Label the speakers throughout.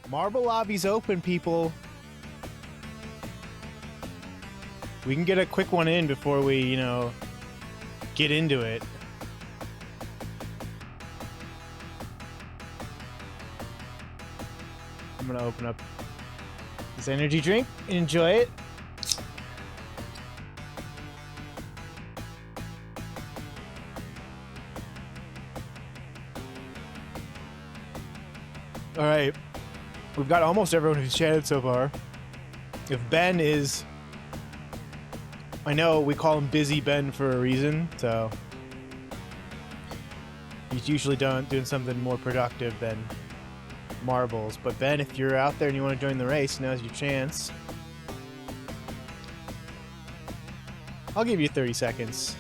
Speaker 1: Marble lobby's open, people. We can get a quick one in before we, you know, get into it. I'm gonna open up this energy drink and enjoy it. All right, we've got almost everyone who's chatted so far. If Ben is, I know we call him Busy Ben for a reason, so he's usually doing something more productive than marbles. But Ben, if you're out there and you want to join the race, now's your chance. I'll give you 30 seconds.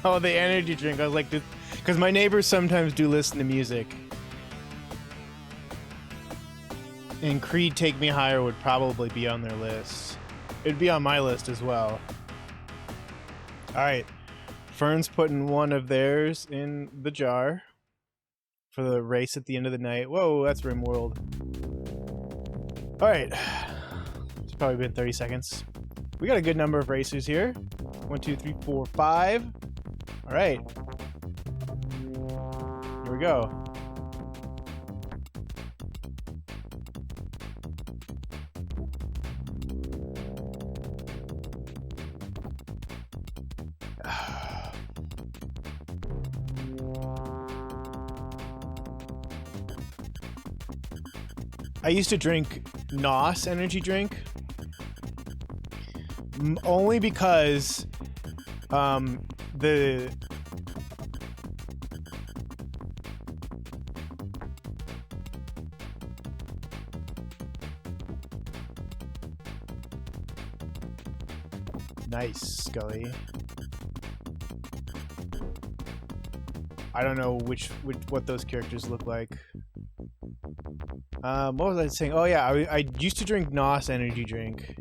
Speaker 1: Oh, the energy drink. I was like, because my neighbors sometimes do listen to music. And Creed Take Me Higher would probably be on their list. It'd be on my list as well. Alright. Fern's putting one of theirs in the jar for the race at the end of the night. Whoa, that's RimWorld. Alright. It's probably been 30 seconds. We got a good number of racers here. 1, 2, 3, 4, 5. Alright. Here we go. I used to drink NOS energy drink. Only because the nice, Scully. I don't know what those characters look like. What was I saying? Oh yeah, I used to drink NOS energy drink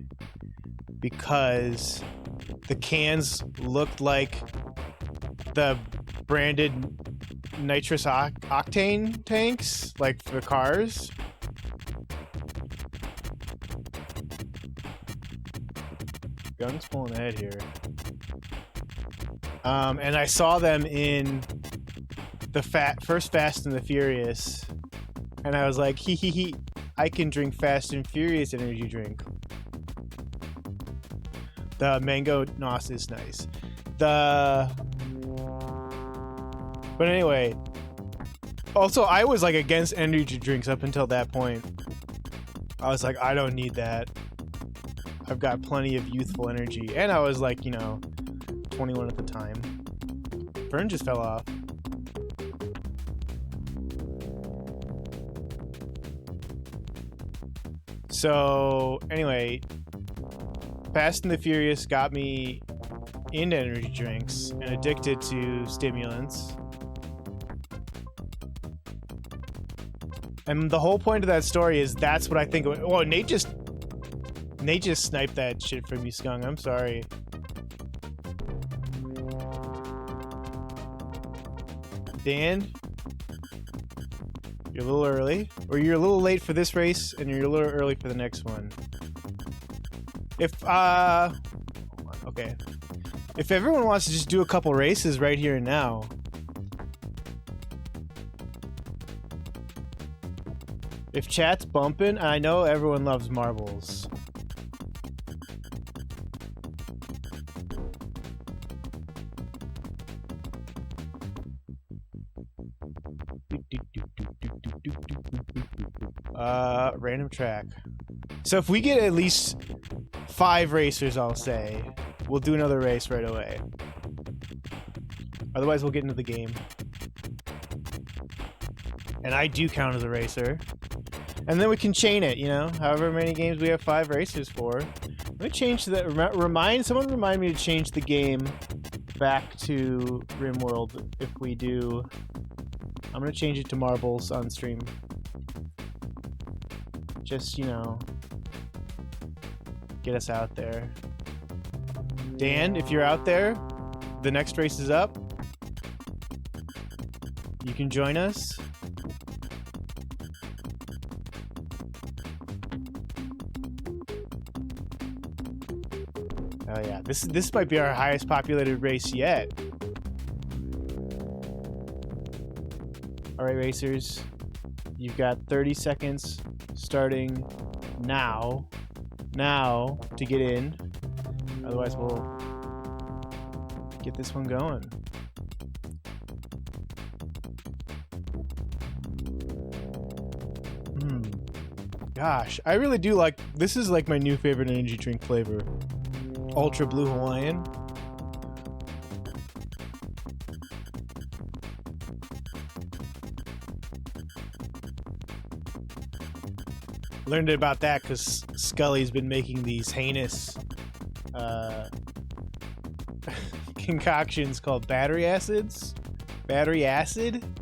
Speaker 1: because the cans looked like the branded nitrous octane tanks, like for cars. Gun's pulling ahead here. And I saw them in the first Fast and the Furious, and I was like, hee hee hee, I can drink Fast and Furious energy drink. The mango NOS is nice. But anyway, also I was like against energy drinks up until that point. I was like, I don't need that. I've got plenty of youthful energy. And I was like, you know, 21 at the time. Fern just fell off. So anyway, Fast and the Furious got me into energy drinks and addicted to stimulants. And the whole point of that story is that's what I think. Oh, Nate just sniped that shit from you, Skung. I'm sorry. Dan, you're a little early, or you're a little late for this race, and you're a little early for the next one. Okay. If everyone wants to just do a couple races right here and now. If chat's bumping, I know everyone loves marbles. Random track. So if we get at least 5 racers, I'll say, we'll do another race right away. Otherwise, we'll get into the game. And I do count as a racer. And then we can chain it, you know? However many games we have 5 racers for. Let me change that. Someone remind me to change the game back to RimWorld if we do. I'm gonna change it to marbles on stream. Just, you know, Get us out there. Dan, if you're out there, the next race is up. You can join us. Oh yeah, this might be our highest populated race yet. All right, racers, you've got 30 seconds starting now to get in. Otherwise, we'll get this one going. Gosh, I really do like, this is like my new favorite energy drink flavor. Ultra Blue Hawaiian. Learned about that because Scully's been making these heinous concoctions called battery acids. Battery acid? And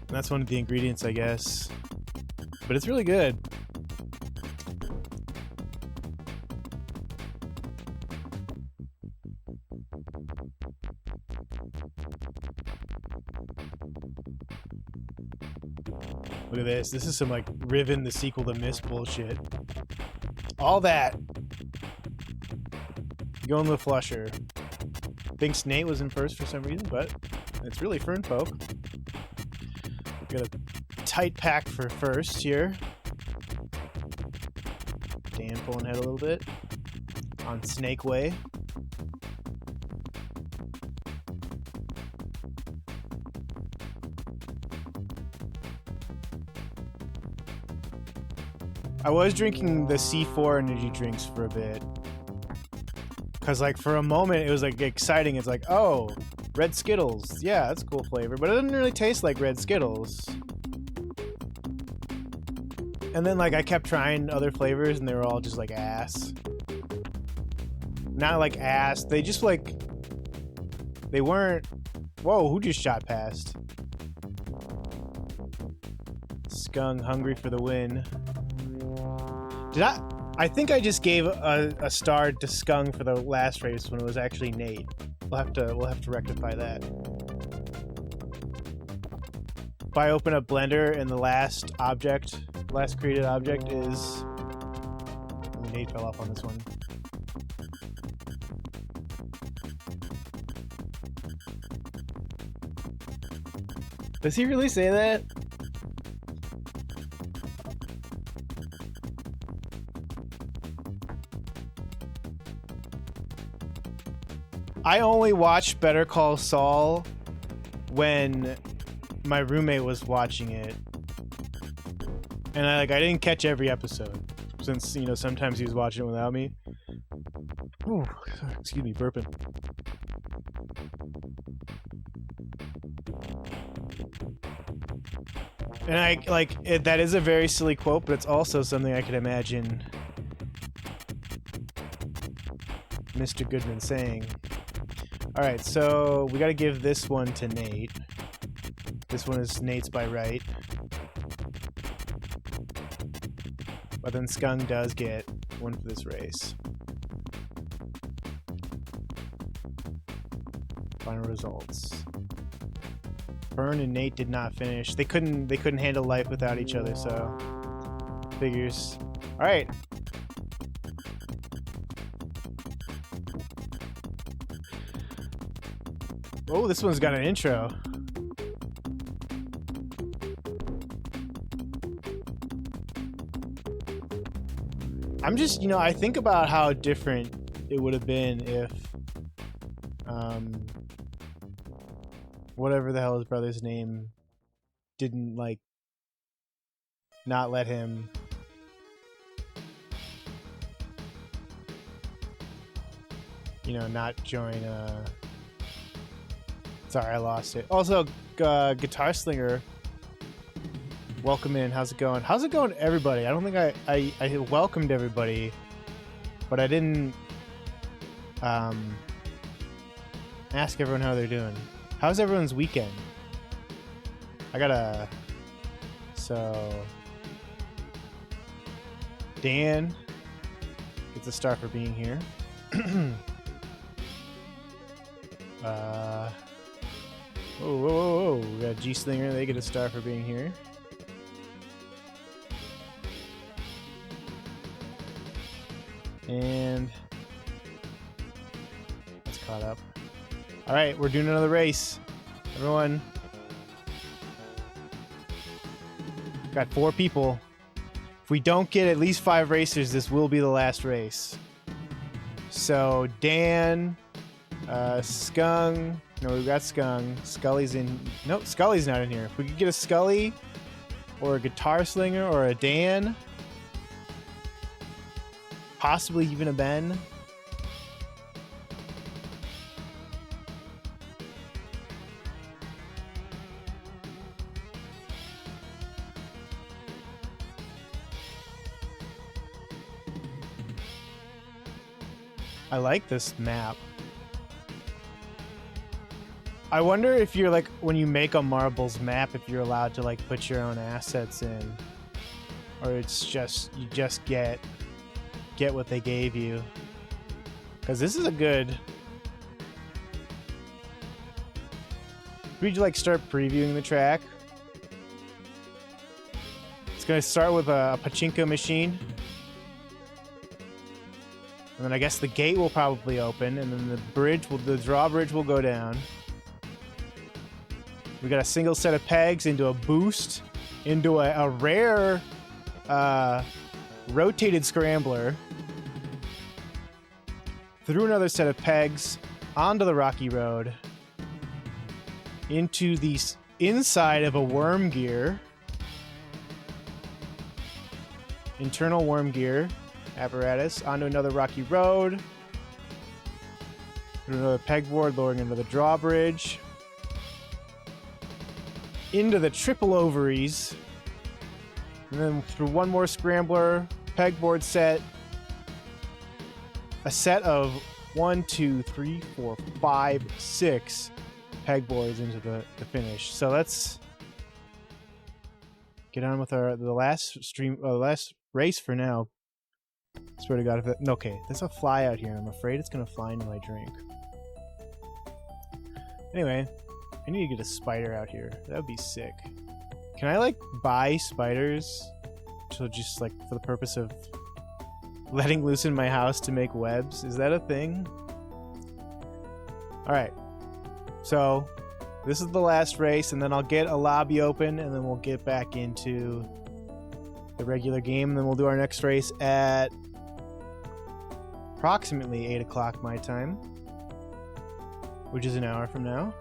Speaker 1: that's one of the ingredients, I guess. But it's really good. Look at this. This is some like Riven the sequel to Mist bullshit. All that. Going with Flusher. Thinks Nate was in first for some reason, but it's really Fernfolk. Got a tight pack for first here. Dan pulling ahead a little bit. On Snake Way. I was drinking the C4 energy drinks for a bit. Cause like for a moment it was like exciting. It's like, oh, red Skittles. Yeah, that's a cool flavor. But it doesn't really taste like red Skittles. And then like I kept trying other flavors and they were all just like ass. Not like ass. They just like, they weren't. Whoa, who just shot past? Skung hungry for the win. Did I think I just gave a star to Skung for the last race when it was actually Nate. We'll have to rectify that. If I open up Blender and the last created object is... Nate fell off on this one. Does he really say that? I only watched Better Call Saul when my roommate was watching it. And I didn't catch every episode since, you know, sometimes he was watching it without me. Ooh, excuse me, burping. And that is a very silly quote, but it's also something I could imagine Mr. Goodman saying. Alright, so we gotta give this one to Nate. This one is Nate's by right. But then Skung does get one for this race. Final results. Fern and Nate did not finish. They couldn't handle life without each other, so figures. Alright. Oh, this one's got an intro. I'm just, you know, I think about how different it would have been if, whatever the hell his brother's name didn't, like, not let him not join, sorry, I lost it. Also, Guitar Slinger, welcome in. How's it going? How's it going, everybody? I don't think I welcomed everybody, but I didn't ask everyone how they're doing. How's everyone's weekend? Dan gets a star for being here. Whoa, whoa, whoa, whoa. We got G-Slinger. They get a star for being here. And that's caught up. All right, we're doing another race. Everyone. Got 4 people. If we don't get at least 5 racers, this will be the last race. So Dan, Skung. No, we've got Skung. Scully's in. Nope, Scully's not in here. If we could get a Scully or a Guitar Slinger or a Dan, possibly even a Ben. I like this map. I wonder if you're like, when you make a marbles map, if you're allowed to like put your own assets in, or it's just you just get what they gave you. Because this is a good. We'd like start previewing the track. It's gonna start with a pachinko machine. And then I guess the gate will probably open, and then the drawbridge will go down. We got a single set of pegs into a boost, into a rare rotated scrambler, through another set of pegs, onto the rocky road, into the inside of a worm gear, internal worm gear apparatus, onto another rocky road, through another pegboard, lowering into the drawbridge, into the triple ovaries, and then through one more scrambler, pegboard set, a set of 1, 2, 3, 4, 5, 6 pegboards into the finish. So let's get on with the last race for now. Swear to God, if that, okay, there's a fly out here, and I'm afraid it's gonna fly into my drink. Anyway, I need to get a spider out here. That would be sick. Can I like buy spiders to just like for the purpose of letting loose in my house to make webs? Is that a thing? All right. So this is the last race, and then I'll get a lobby open, and then we'll get back into the regular game, and then we'll do our next race at approximately 8 o'clock my time, which is an hour from now.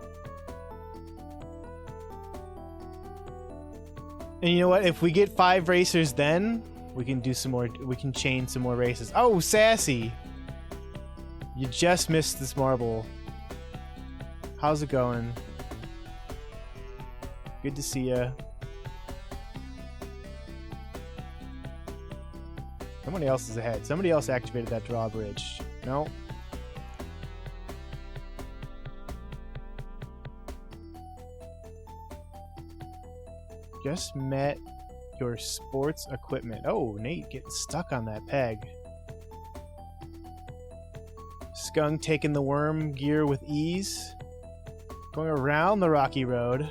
Speaker 1: And you know what? If we get 5 racers, then we can do some more. We can chain some more races. Oh, Sassy! You just missed this marble. How's it going? Good to see ya. Somebody else is ahead. Somebody else activated that drawbridge. No. Just met your sports equipment. Oh, Nate getting stuck on that peg. Skunk taking the worm gear with ease. Going around the rocky road.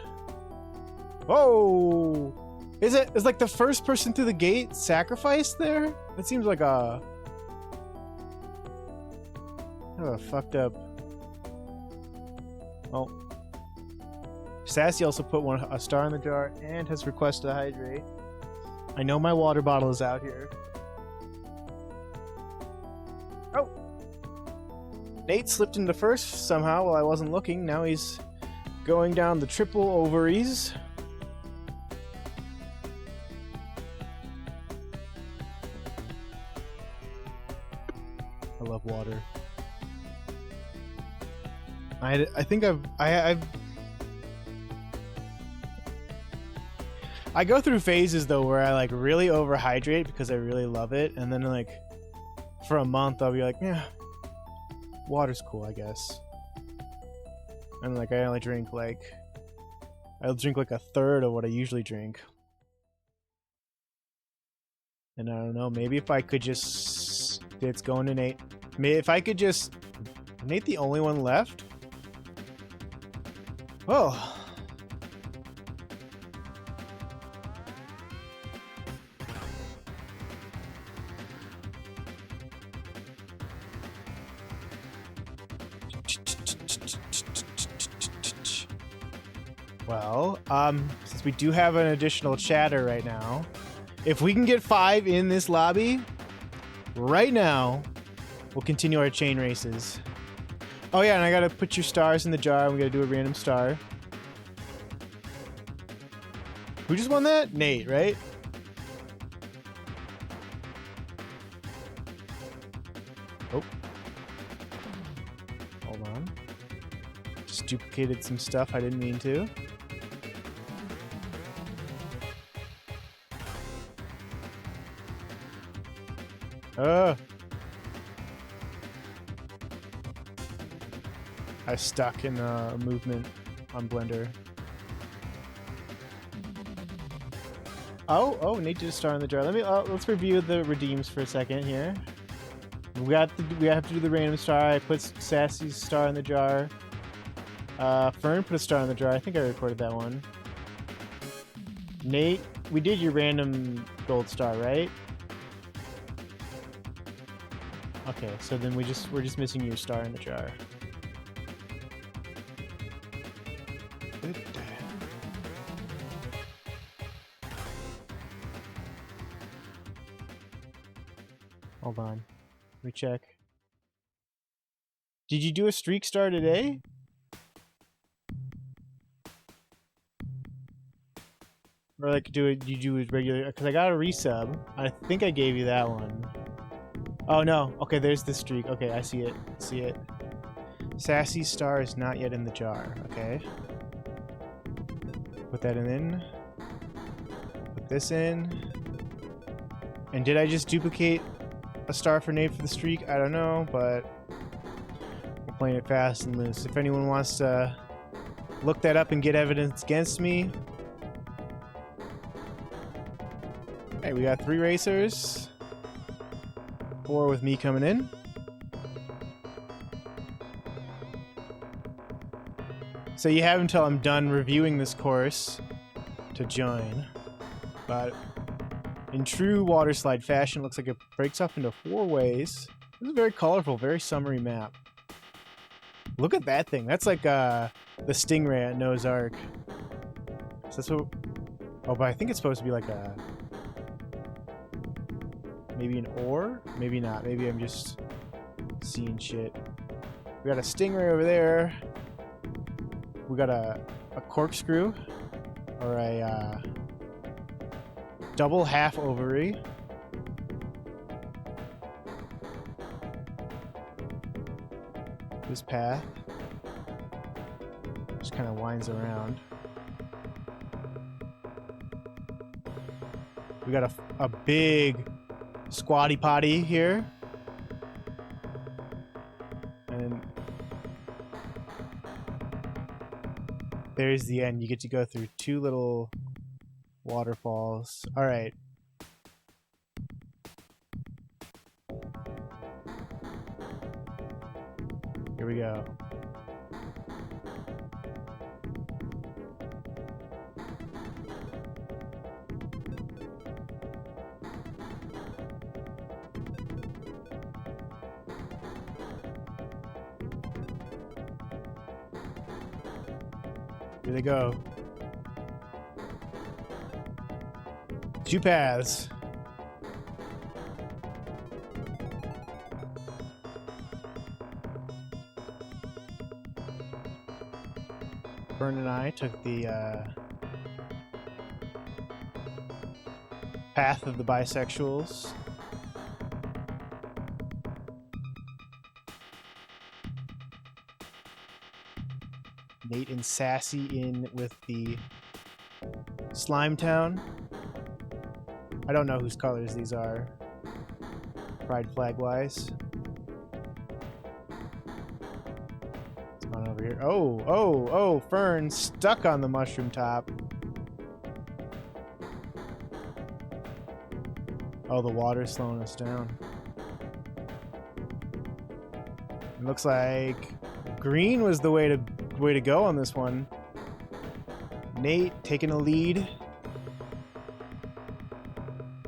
Speaker 1: Whoa! Is like the first person through the gate sacrificed there? It seems like a fucked up. Oh. Sassy also put a star in the jar and has requested to hydrate. I know my water bottle is out here. Oh! Nate slipped into first somehow while I wasn't looking. Now he's going down the triple ovaries. I love water. I think I go through phases though where I like really overhydrate because I really love it, and then like for a month I'll be like, yeah, water's cool, I guess. And like I'll drink like a third of what I usually drink. And I don't know, maybe if I could just... It's going to Nate. Maybe if I could just... Nate the only one left? Oh. Well, since we do have an additional chatter right now, if we can get 5 in this lobby, right now, we'll continue our chain races. Oh yeah, and I gotta put your stars in the jar, and we gotta do a random star. Who just won that? Nate, right? Oh. Hold on. Just duplicated some stuff I didn't mean to. I stuck in a movement on Blender. Oh, Nate did a star in the jar. Let's review the redeems for a second here. We have to do the random star. I put Sassy's star in the jar. Fern put a star in the jar. I think I recorded that one. Nate, we did your random gold star, right? Okay, so then we're just missing your star in the jar. Hold on. Let me check. Did you do a streak star today? Or like you do it regular? Because I got a resub. I think I gave you that one. Oh no. Okay, there's the streak. Okay, I see it. See it. Sassy's star is not yet in the jar. Okay. Put that in. Put this in. And did I just duplicate a star for Nate for the streak? I don't know, but we're playing it fast and loose. If anyone wants to look that up and get evidence against me. Hey, we got 3 racers. 4 with me coming in. So you have until I'm done reviewing this course to join. But in true water slide fashion, it looks like it breaks up into 4 ways. This is a very colorful, very summery map. Look at that thing. That's like the stingray at Noah's Ark. So that's what... Oh, but I think it's supposed to be like a... Maybe an ore? Maybe not. Maybe I'm just seeing shit. We got a stingray over there. We got a corkscrew. Or a double half ovary. This path just kind of winds around. We got a big squatty potty here. And there's the end. You get to go through 2 little waterfalls. All right. Here we go. Here they go. 2 paths. Fern and I took the path of the bisexuals. Nate and Sassy in with the Slime Town. I don't know whose colors these are, pride flag wise. Come on over here. Oh, Fern stuck on the mushroom top. Oh, the water's slowing us down. It looks like green was the way to go on this one. Nate taking a lead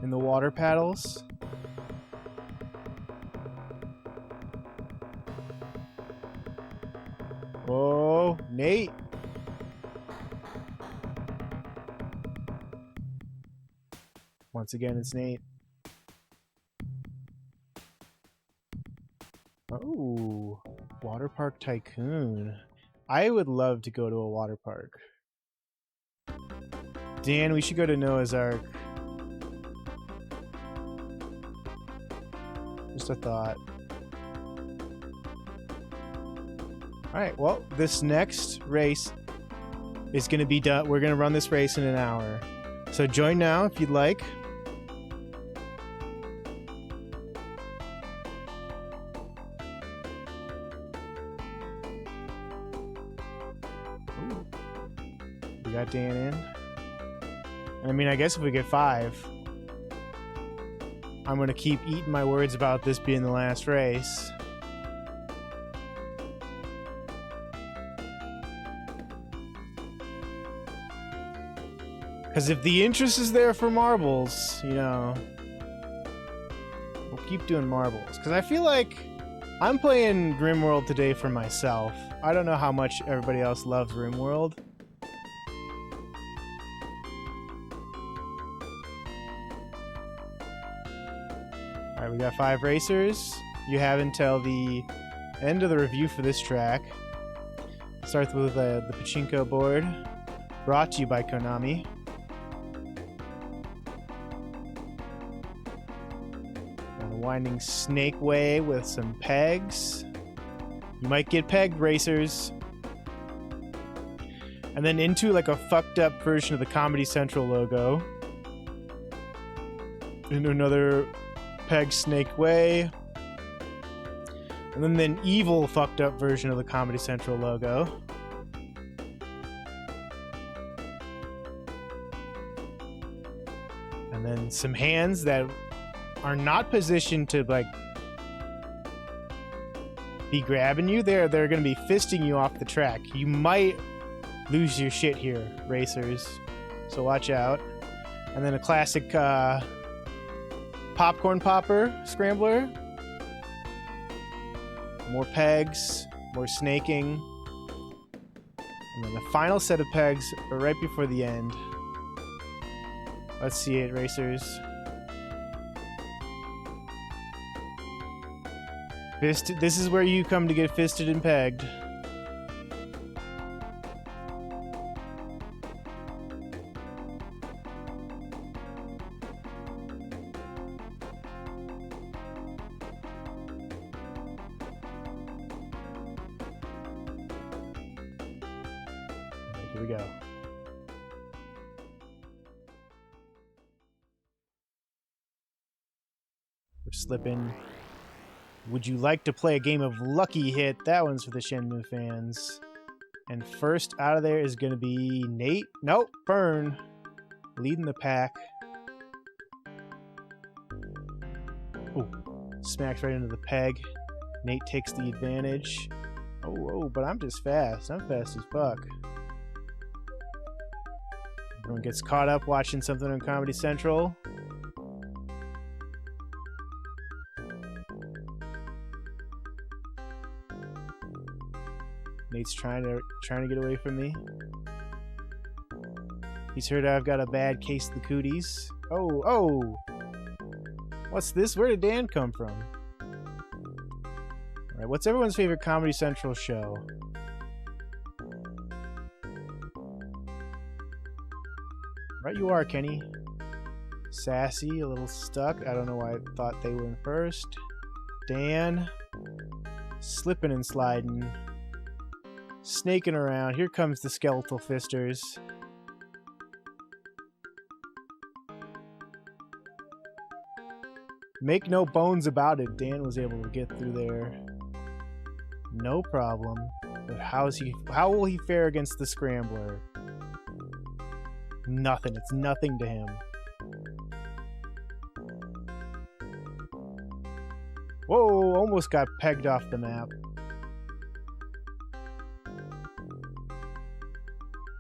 Speaker 1: in the water paddles. Oh, Nate. Once again, it's Nate. Oh, water park tycoon. I would love to go to a water park. Dan, we should go to Noah's Ark. Just a thought. Alright, well, this next race is going to be done. We're going to run this race in an hour. So join now if you'd like. Ooh. We got Dan in. I mean, I guess if we get 5, I'm going to keep eating my words about this being the last race. Because if the interest is there for marbles, you know, we'll keep doing marbles. Because I feel like I'm playing RimWorld today for myself. I don't know how much everybody else loves RimWorld. Alright, we got 5 racers. You have until the end of the review for this track. Starts with the pachinko board. Brought to you by Konami. Winding snake way with some pegs. You might get pegged, racers. And then into like a fucked up version of the Comedy Central logo. Into another peg snake way. And then an evil fucked up version of the Comedy Central logo. And then some hands that are not positioned to like be grabbing you. They're going to be fisting you off the track. You might lose your shit here, racers. So watch out. And then a classic popcorn popper scrambler. More pegs, more snaking. And then the final set of pegs are right before the end. Let's see it, racers. This is where you come to get fisted and pegged. Here we go. We're slipping. Would you like to play a game of Lucky Hit? That one's for the Shenmue fans. And first out of there is going to be Nate. Nope, Fern. Leading the pack. Oh, smacks right into the peg. Nate takes the advantage. Oh, but I'm just fast. I'm fast as fuck. Everyone gets caught up watching something on Comedy Central. Nate's trying to get away from me. He's heard I've got a bad case of the cooties. Oh! What's this? Where did Dan come from? Alright, what's everyone's favorite Comedy Central show? Right you are, Kenny. Sassy, a little stuck. I don't know why I thought they were in first. Dan. Slipping and sliding. Snaking around. Here comes the skeletal fisters. Make no bones about it, Dan was able to get through there. No problem. But how will he fare against the scrambler? Nothing. It's nothing to him. Whoa, almost got pegged off the map.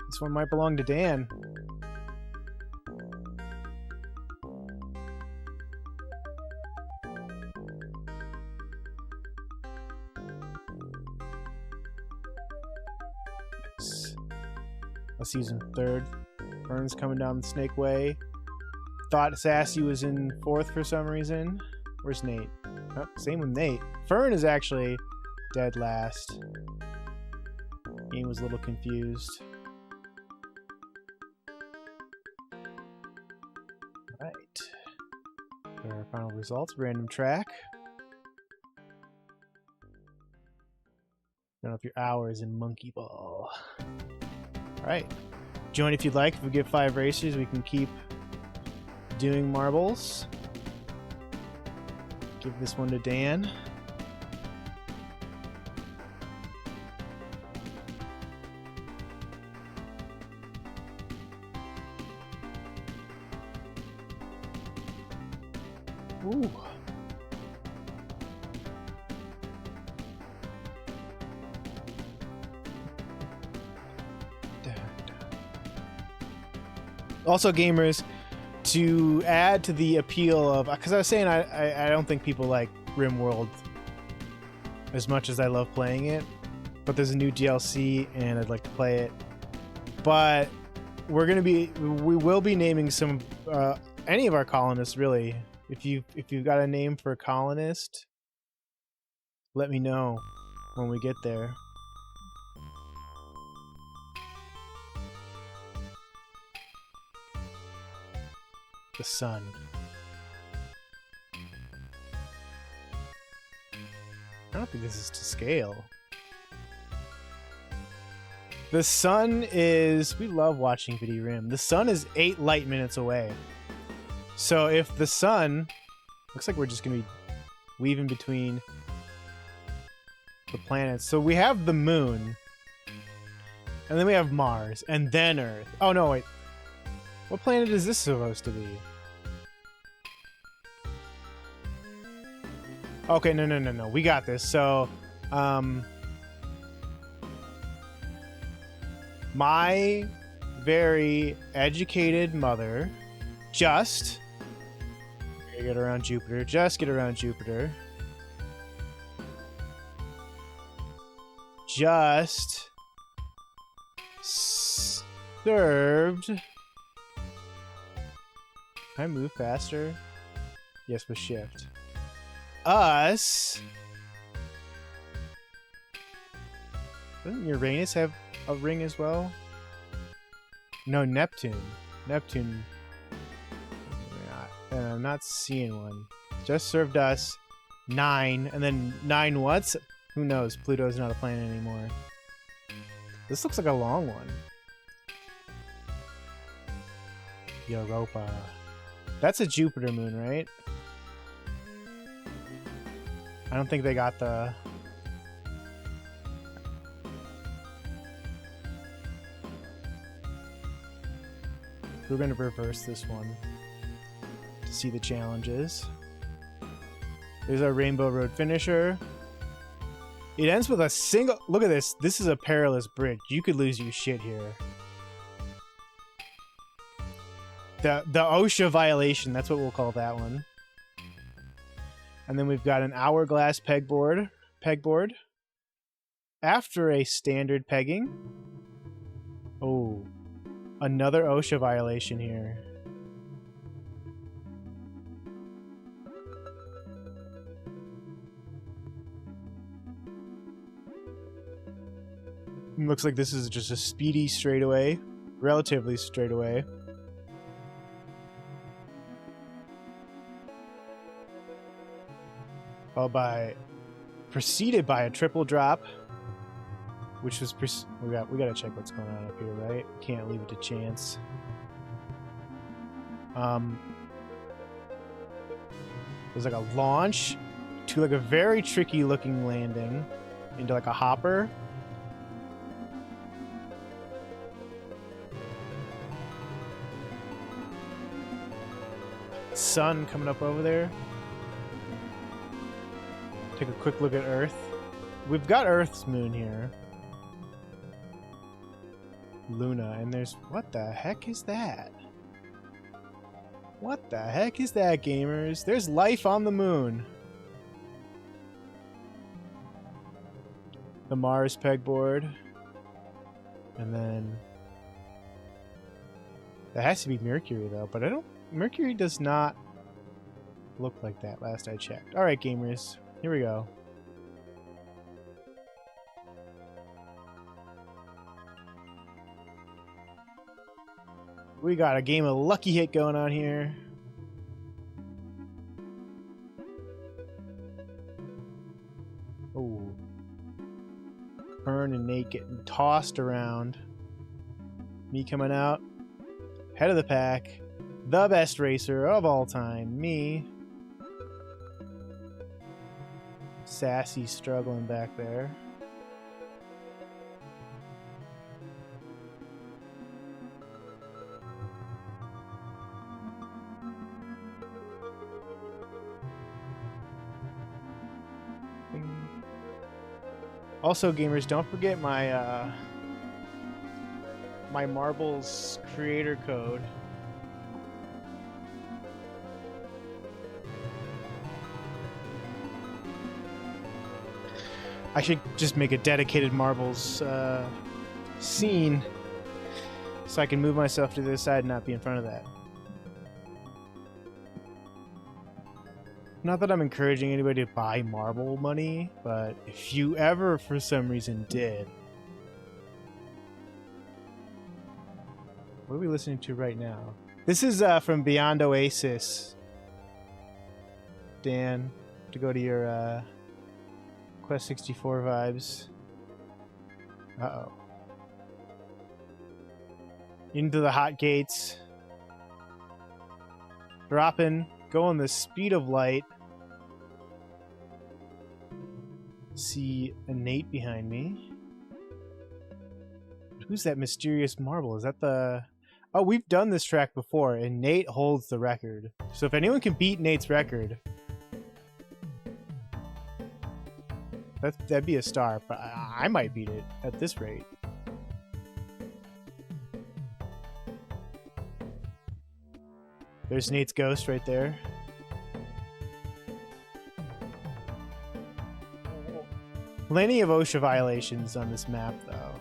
Speaker 1: This one might belong to Dan. Season 3rd. Fern's coming down the Snake Way. Thought Sassy was in 4th for some reason. Where's Nate? Oh, same with Nate. Fern is actually dead last. Game was a little confused. Alright. Our final results. Random track. Don't know if your hour is in Monkey Ball. Alright. Join if you'd like. If we get 5 racers, we can keep doing marbles. Give this one to Dan. Ooh. Also, gamers, to add to the appeal of, because I was saying I don't think people like RimWorld as much as I love playing it, but there's a new DLC and I'd like to play it. But we will be naming some any of our colonists, really. If you've got a name for a colonist, let me know when we get there. The sun. I don't think this is to scale. The sun is... We love watching Video Rim. The sun is 8 light minutes away. So if the sun... Looks like we're just going to be weaving between the planets. So we have the moon. And then we have Mars. And then Earth. Oh, no, wait. What planet is this supposed to be? Okay, no. We got this. So, my very educated mother just get around Jupiter. Just get around Jupiter. Just served. Can I move faster? Yes, with shift. Us. Doesn't Uranus have a ring as well? No, Neptune. Neptune. I'm not seeing one. Just served us 9, and then 9 what's? Who knows? Pluto's not a planet anymore. This looks like a long one. Europa. That's a Jupiter moon, right? I don't think they got the... We're going to reverse this one to see the challenges. There's our Rainbow Road finisher. It ends with a single... Look at this. This is a perilous bridge. You could lose your shit here. The OSHA violation, that's what we'll call that one. And then we've got an hourglass pegboard. After a standard pegging. Oh, another OSHA violation here. Looks like this is just a speedy straightaway. Relatively straightaway. Preceded by a triple drop, which was we gotta check what's going on up here, right? Can't leave it to chance. There's like a launch to like a very tricky looking landing into like a hopper. Sun coming up over there. Take a quick look at Earth. We've got Earth's moon here. Luna, and there's... What the heck is that? What the heck is that, gamers? There's life on the moon. The Mars pegboard. And then... That has to be Mercury, though, but I don't... Mercury does not look like that last I checked. Alright, gamers. Here we go. We got a game of Lucky Hit going on here. Oh. Fern and Nate getting tossed around. Me coming out. Head of the pack. The best racer of all time. Me. Sassy struggling back there. Also, gamers, don't forget my my Marbles creator code. I should just make a dedicated Marbles scene so I can move myself to the side and not be in front of that. Not that I'm encouraging anybody to buy Marble money, but if you ever, for some reason, did... What are we listening to right now? This is from Beyond Oasis. Dan, to go to your Quest 64 vibes. Uh-oh. Into the hot gates. Dropping. Going the speed of light. See a Nate behind me. Who's that mysterious marble? Is that the... Oh, we've done this track before, and Nate holds the record. So if anyone can beat Nate's record, that'd be a star. But I might beat it at this rate. There's Nate's ghost right there. Plenty of OSHA violations on this map, though.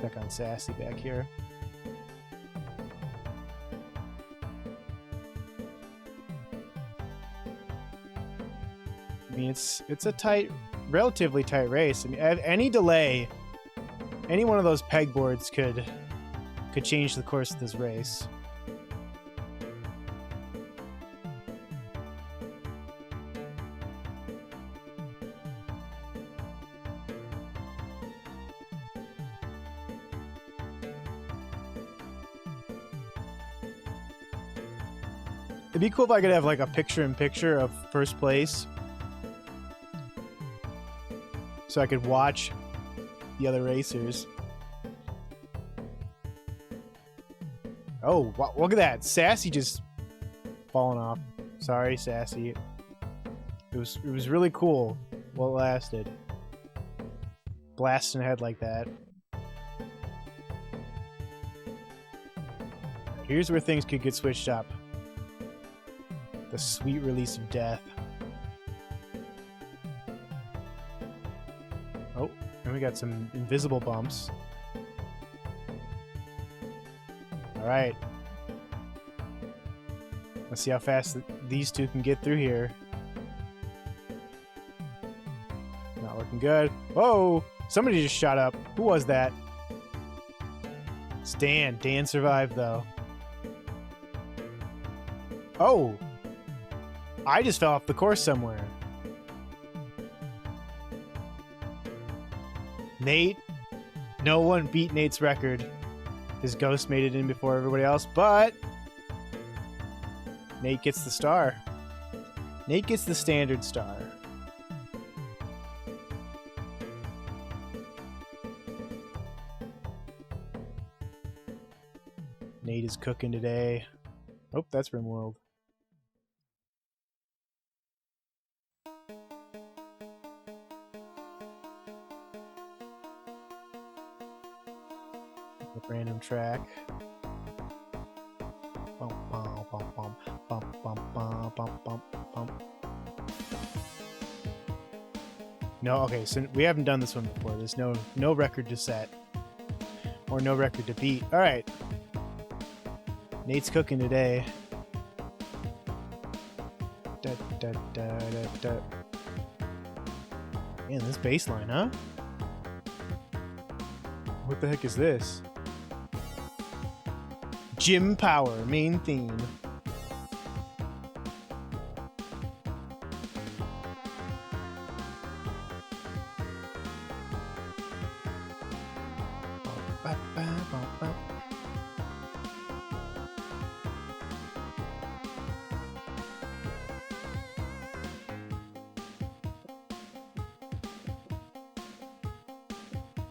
Speaker 1: Check on Sassy back here. I mean, it's a tight, relatively tight race. I mean, any delay, any one of those pegboards could change the course of this race. It'd be cool if I could have like a picture-in-picture of first place, so I could watch the other racers. Oh, look at that! Sassy just falling off. Sorry, Sassy. It was really cool while it lasted. Blasting ahead like that. Here's where things could get switched up. The sweet release of death. Oh, and we got some invisible bumps. Alright. Let's see how fast these two can get through here. Not looking good. Whoa! Somebody just shot up. Who was that? It's Dan. Dan survived, though. Oh! I just fell off the course somewhere. Nate. No one beat Nate's record. His ghost made it in before everybody else, but Nate gets the star. Nate gets the standard star. Nate is cooking today. Oh, that's RimWorld. Random track. Bum, bum, bum, bum, bum, bum, bum, bum, bum, bum. No, okay, so we haven't done this one before. There's no record to set. Or no record to beat. Alright. Nate's cooking today. Da, da, da, da, da. Man, this bass line, huh? What the heck is this? Gym Power, main theme.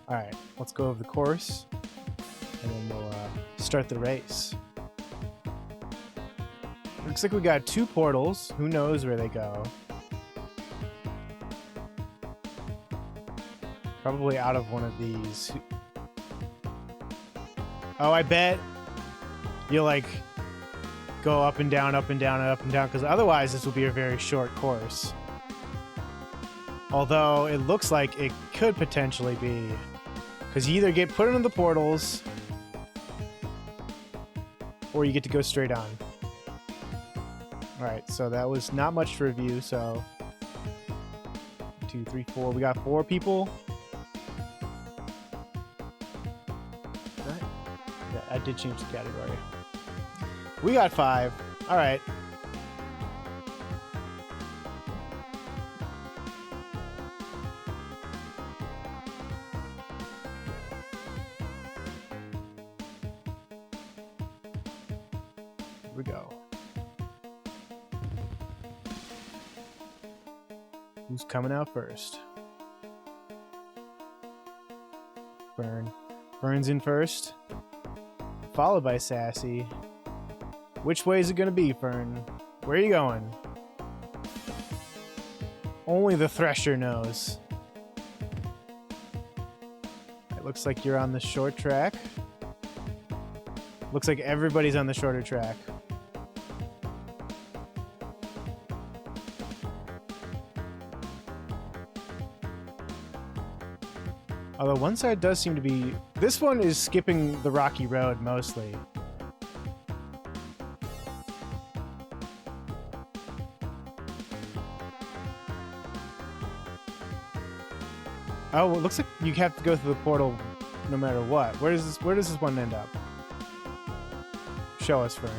Speaker 1: Alright, let's go over the course, and then we'll start the race. Looks like we got 2 portals. Who knows where they go? Probably out of one of these. Oh, I bet you'll like go up and down, up and down, and up and down, because otherwise this will be a very short course. Although it looks like it could potentially be, because you either get put into the portals or you get to go straight on. Alright, so that was not much to review, so 2, 3, 4. We got 4 people. Right. Yeah, I did change the category. We got 5. Alright. Here we go. Who's coming out first? Fern. Fern's in first. Followed by Sassy. Which way is it gonna be, Fern? Where are you going? Only the Thresher knows. It looks like you're on the short track. Looks like everybody's on the shorter track. Although one side does seem to be... This one is skipping the rocky road mostly. Oh, it looks like you have to go through the portal no matter what. Where does this one end up? Show us, Fern.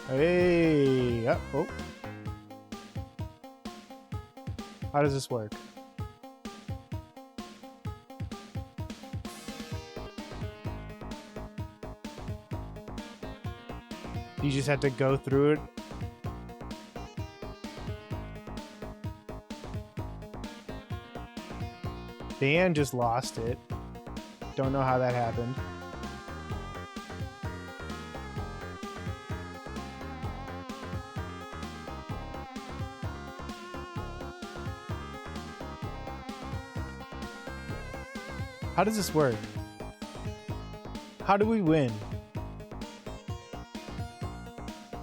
Speaker 1: Hey! Oh. How does this work? You just have to go through it. Dan just lost it. Don't know how that happened. How does this work? How do we win?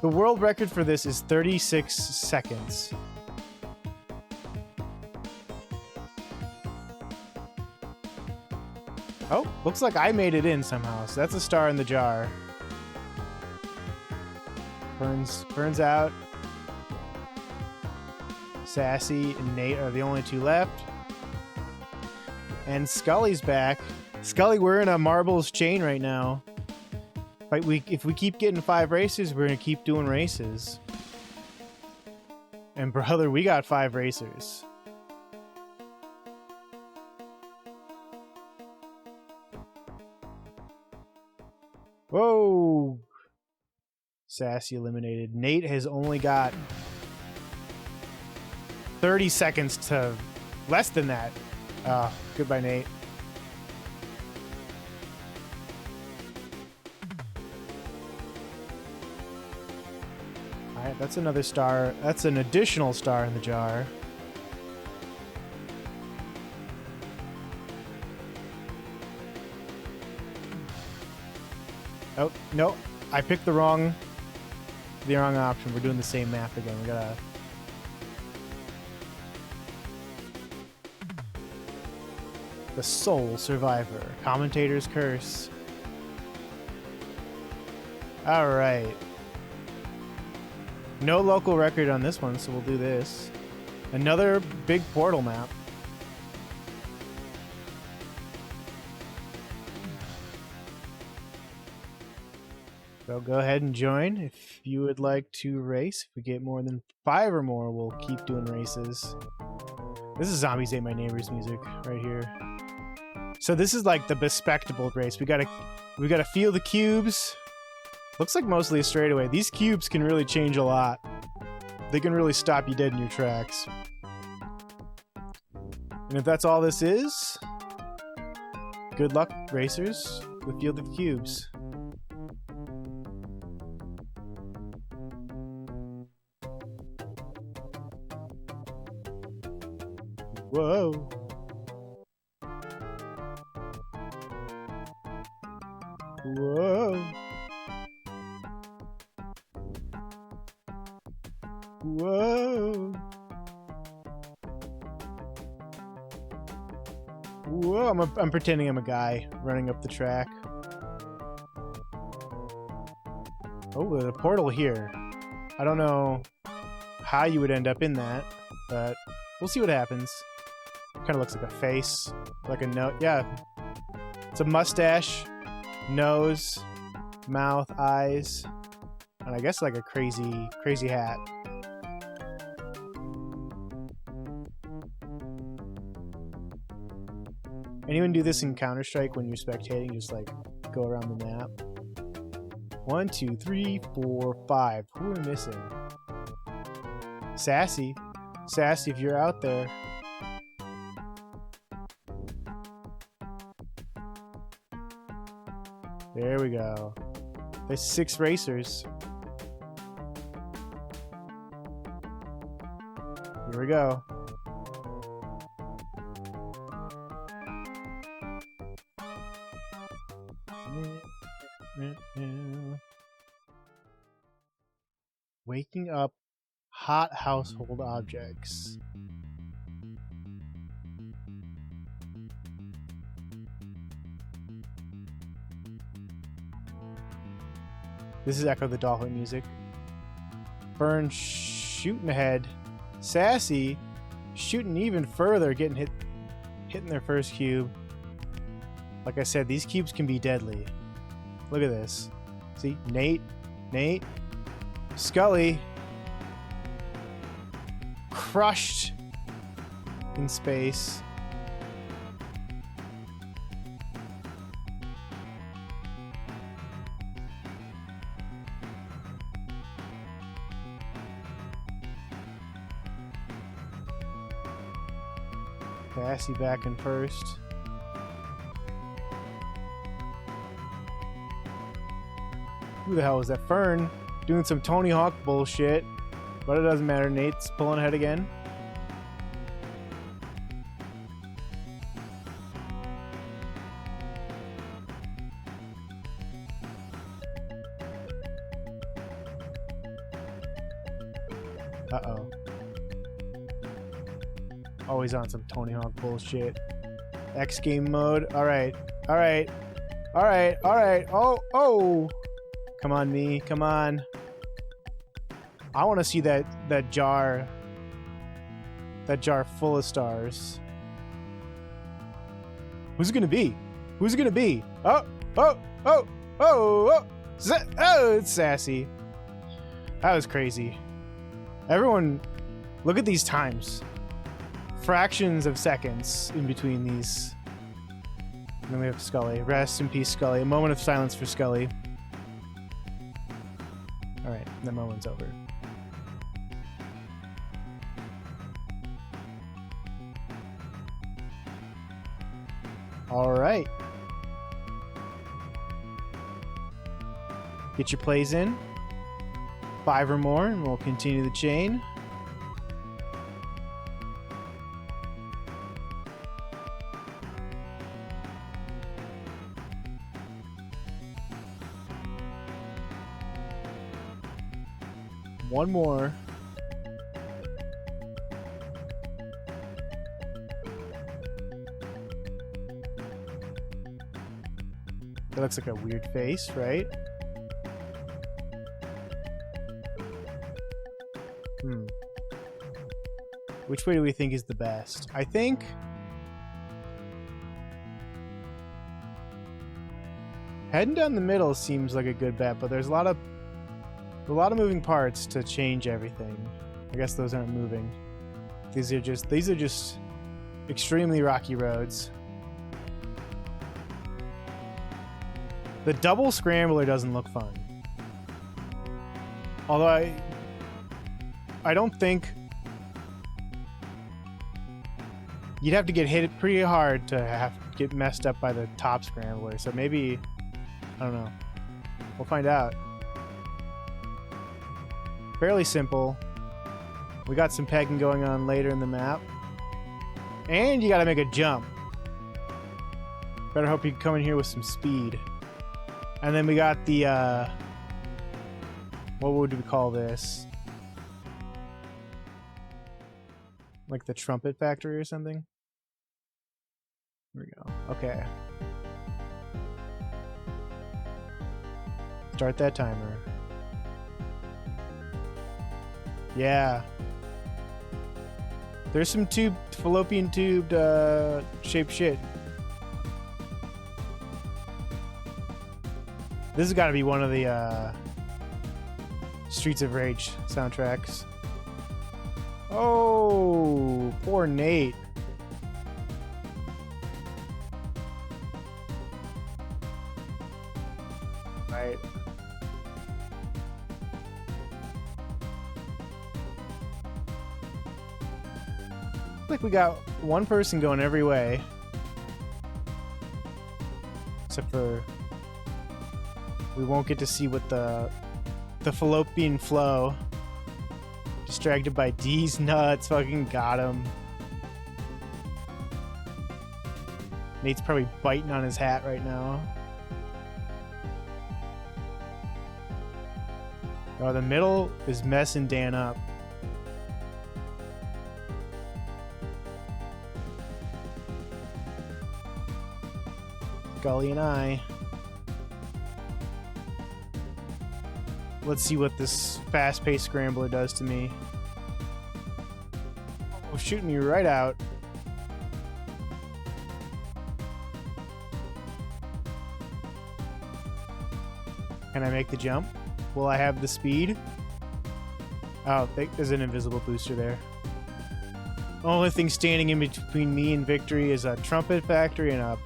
Speaker 1: The world record for this is 36 seconds. Oh, looks like I made it in somehow, so that's a star in the jar. Fern's out. Sassy and Nate are the only 2 left. And Scully's back. Scully, we're in a marbles chain right now. If we keep getting 5 races, we're gonna keep doing races. And brother, we got 5 racers. Whoa! Sassy eliminated. Nate has only got 30 seconds to... less than that. Goodbye, Nate. Alright, that's another star. That's an additional star in the jar. Oh, no. I picked the wrong option. We're doing the same map again. We gotta... The Sole Survivor. Commentator's Curse. Alright. No local record on this one, so we'll do this. Another big portal map. So go ahead and join if you would like to race. If we get more than 5 or more, we'll keep doing races. This is Zombies Ate My Neighbors music right here. So this is like the bespectacled race. We gotta feel the cubes. Looks like mostly a straightaway. These cubes can really change a lot. They can really stop you dead in your tracks. And if that's all this is, good luck, racers, with Field of Cubes. Whoa. Whoa. Whoa. Whoa, I'm pretending I'm a guy running up the track. Oh, there's a portal here. I don't know how you would end up in that, but we'll see what happens. Kind of looks like a face, like a nose. Yeah, it's a mustache, nose, mouth, eyes, and I guess like a crazy hat. Anyone do this in Counter-Strike when you're spectating? Just like go around the map. 1, 2, 3, 4, 5. Who are we missing? Sassy. Sassy, if you're out there. There we go. There's 6 racers. Here we go. Waking up hot household objects. This is Echo the Dolphin music. Fern shooting ahead. Sassy shooting even further, hitting their first cube. Like I said, these cubes can be deadly. Look at this. See, Nate, Scully, crushed in space. Sassy back in first. Who the hell was that? Fern doing some Tony Hawk bullshit. But it doesn't matter. Nate's pulling ahead again. Uh-oh. Always on some Tony Hawk bullshit. X game mode. Alright. Alright. Alright. Alright. Oh! Come on, me. Come on. I want to see that jar full of stars. Who's it gonna be? Who's it gonna be? Oh! It's Sassy. That was crazy. Everyone, look at these times. Fractions of seconds in between these. And then we have Scully. Rest in peace, Scully. A moment of silence for Scully. Alright, the moment's over. Alright. Get your plays in. 5 or more, and we'll continue the chain. One more. That looks like a weird face, right? Which way do we think is the best? I think heading down the middle seems like a good bet, but there's a lot of moving parts to change everything. I guess those aren't moving. These are just extremely rocky roads. The double scrambler doesn't look fun. Although I don't think you'd have to get hit pretty hard to have to get messed up by the top scrambler. So maybe, I don't know. We'll find out. Fairly simple. We got some pegging going on later in the map. And you gotta make a jump. Better hope you come in here with some speed. And then we got the, what would we call this? Like the trumpet factory or something? Here we go. Okay. Start that timer. Yeah. There's some fallopian tubed shaped shit. This has got to be one of the Streets of Rage soundtracks. Oh, poor Nate. Right. Looks like we got one person going every way. Except for we won't get to see what the fallopian flow. Distracted by D's nuts. Fucking got him. Nate's probably biting on his hat right now. Oh, the middle is messing Dan up. Gully and I. Let's see what this fast-paced scrambler does to me. Oh, shooting me right out. Can I make the jump? Will I have the speed? Oh, there's an invisible booster there. Only thing standing in between me and victory is a trumpet factory and a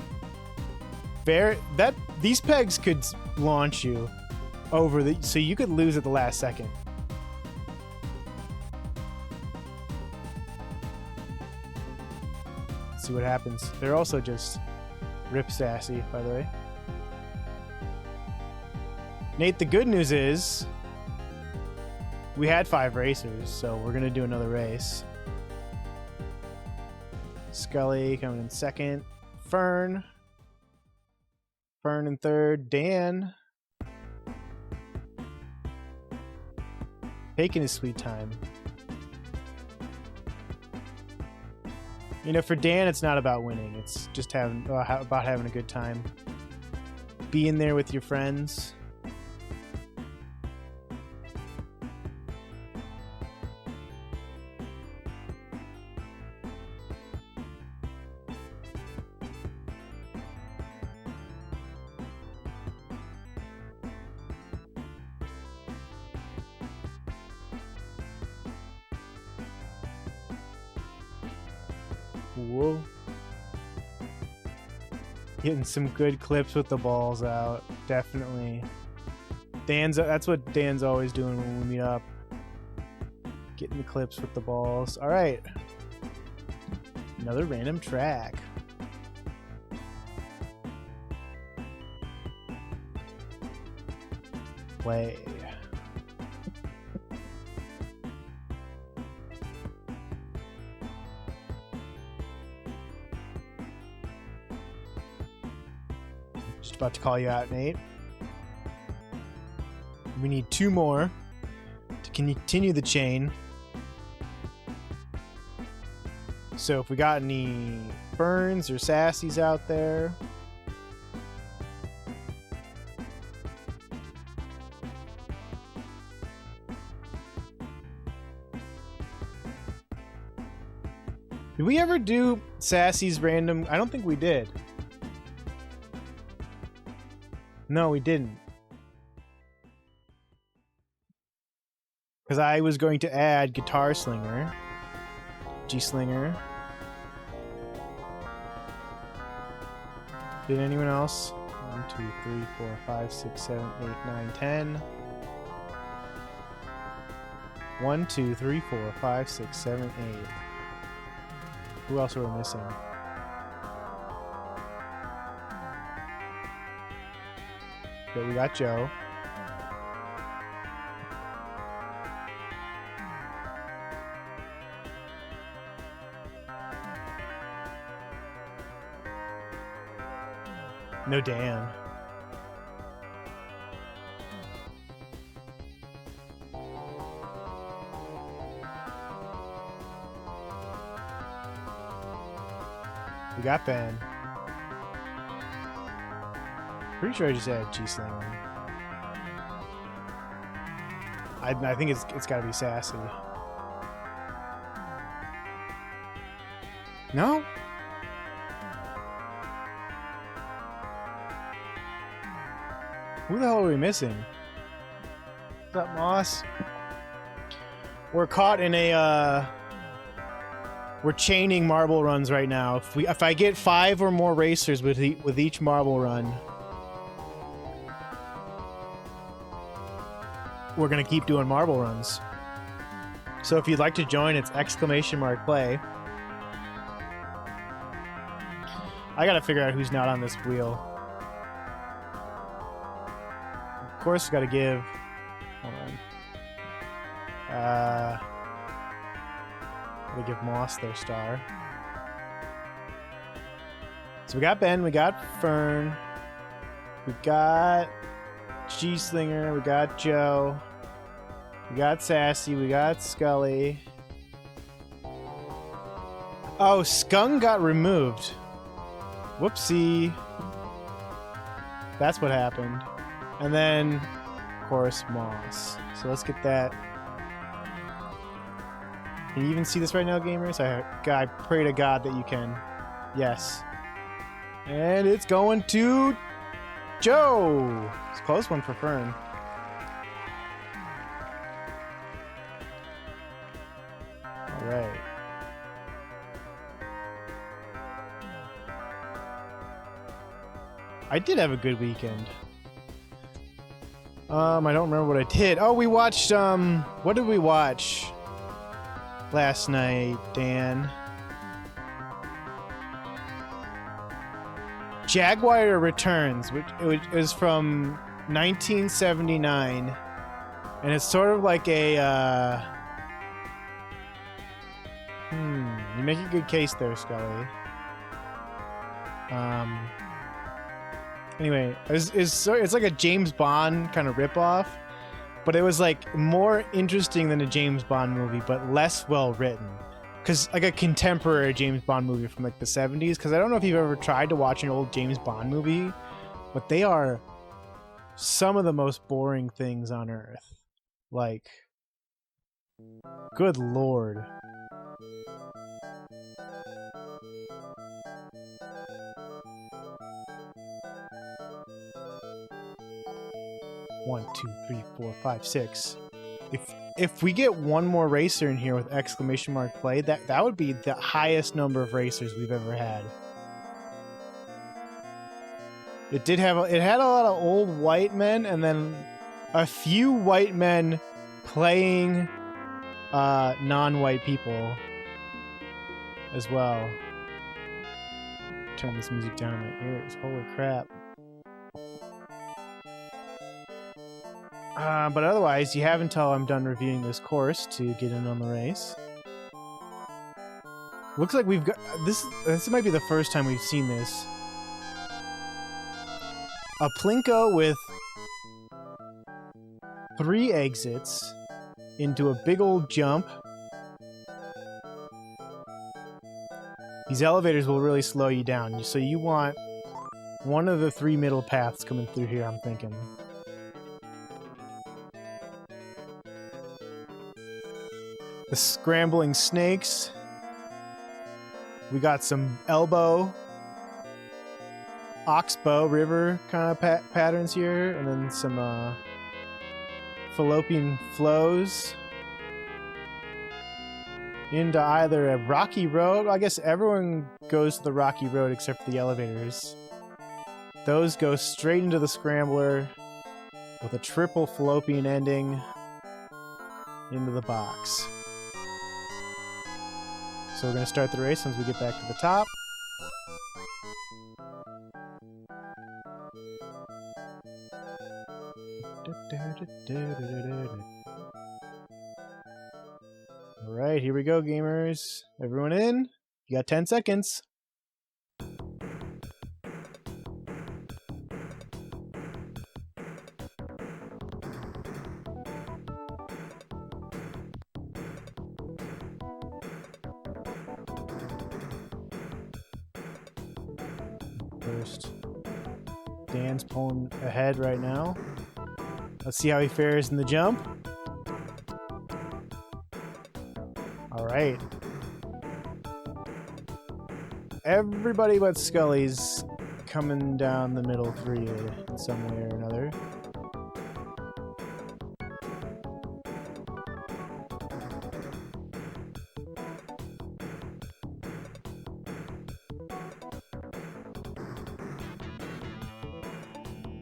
Speaker 1: these pegs could launch you over so you could lose at the last second. Let's see what happens. They're also just rip sassy, by the way. Nate, the good news is we had 5 racers, so we're gonna do another race. Scully coming in second. Fern in third. Dan taking his sweet time. You know, for Dan, it's not about winning. It's just about having a good time. Being there with your friends. Whoa. Getting some good clips with the balls out. Definitely. That's what Dan's always doing when we meet up. Getting the clips with the balls. Alright. Another random track. Play. Just about to call you out, Nate. We need 2 more to continue the chain. So if we got any Ferns or Sassies out there... Did we ever do Sassy's random? I don't think we did. No, we didn't. Because I was going to add Guitar Slinger. G-Slinger. Did anyone else? 1, 2, 3, 4, 5, 6, 7, 8, 9, 10. 1, 2, 3, 4, 5, 6, 7, 8. Who else are we missing? Okay, we got Joe. No Dan. We got Ben. Pretty sure I just added G-Slinger. I think it's gotta be Sassy. No? Who the hell are we missing? What's up, Moss? We're caught in a we're chaining marble runs right now. If I get 5 or more racers with each marble run, we're gonna keep doing marble runs. So if you'd like to join, it's !play. I gotta figure out who's not on this wheel. Of course, gotta give. Hold on. Gotta give Moss their star. So we got Ben, we got Fern, we got G-Slinger, we got Joe, we got Sassy, we got Scully. Oh, Skung got removed. Whoopsie. That's what happened. And then, of course, Moss. So let's get that. Can you even see this right now, gamers? I pray to God that you can. Yes. And it's going to Joe. It's a close one for Fern. All right. I did have a good weekend. I don't remember what I did. Oh, we watched, what did we watch last night, Dan? Jaguar Returns, which is from 1979, and it's sort of like a, you make a good case there, Scully. Anyway, it's like a James Bond kind of ripoff, but it was like more interesting than a James Bond movie, but less well written. Because like a contemporary James Bond movie from like the 70s. Because I don't know if you've ever tried to watch an old James Bond movie, but they are some of the most boring things on earth. Like, good lord. One, two, three, 4, 5, 6. If we get one more racer in here with !play, that would be the highest number of racers we've ever had. It had a lot of old white men and then a few white men playing non-white people as well. Turn this music down in my ears. Holy crap. But otherwise, you have until I'm done reviewing this course to get in on the race. Looks like we've got... This might be the first time we've seen this. a Plinko with 3 exits into a big old jump. These elevators will really slow you down, so you want one of the 3 middle paths coming through here, I'm thinking. The scrambling snakes. We got some elbow, oxbow, river kind of patterns here, and then some fallopian flows into either a rocky road. I guess everyone goes to the rocky road except for the elevators. Those go straight into the scrambler with a triple fallopian ending into the box. So we're going to start the race once we get back to the top. Alright, here we go, gamers. Everyone in? You got 10 seconds. First, Dan's pulling ahead right now. Let's see how he fares in the jump. All right. Everybody but Scully's coming down the middle 3 in some way or another.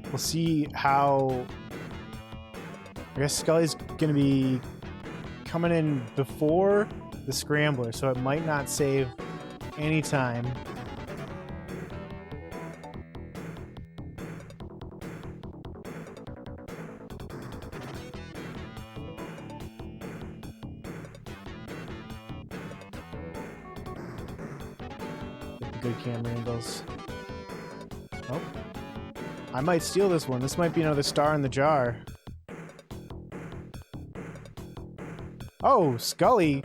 Speaker 1: We'll see how... I guess Scully's going to be coming in before the scrambler, so it might not save any time. Good camera angles. Oh. I might steal this one. This might be another star in the jar. Oh, Scully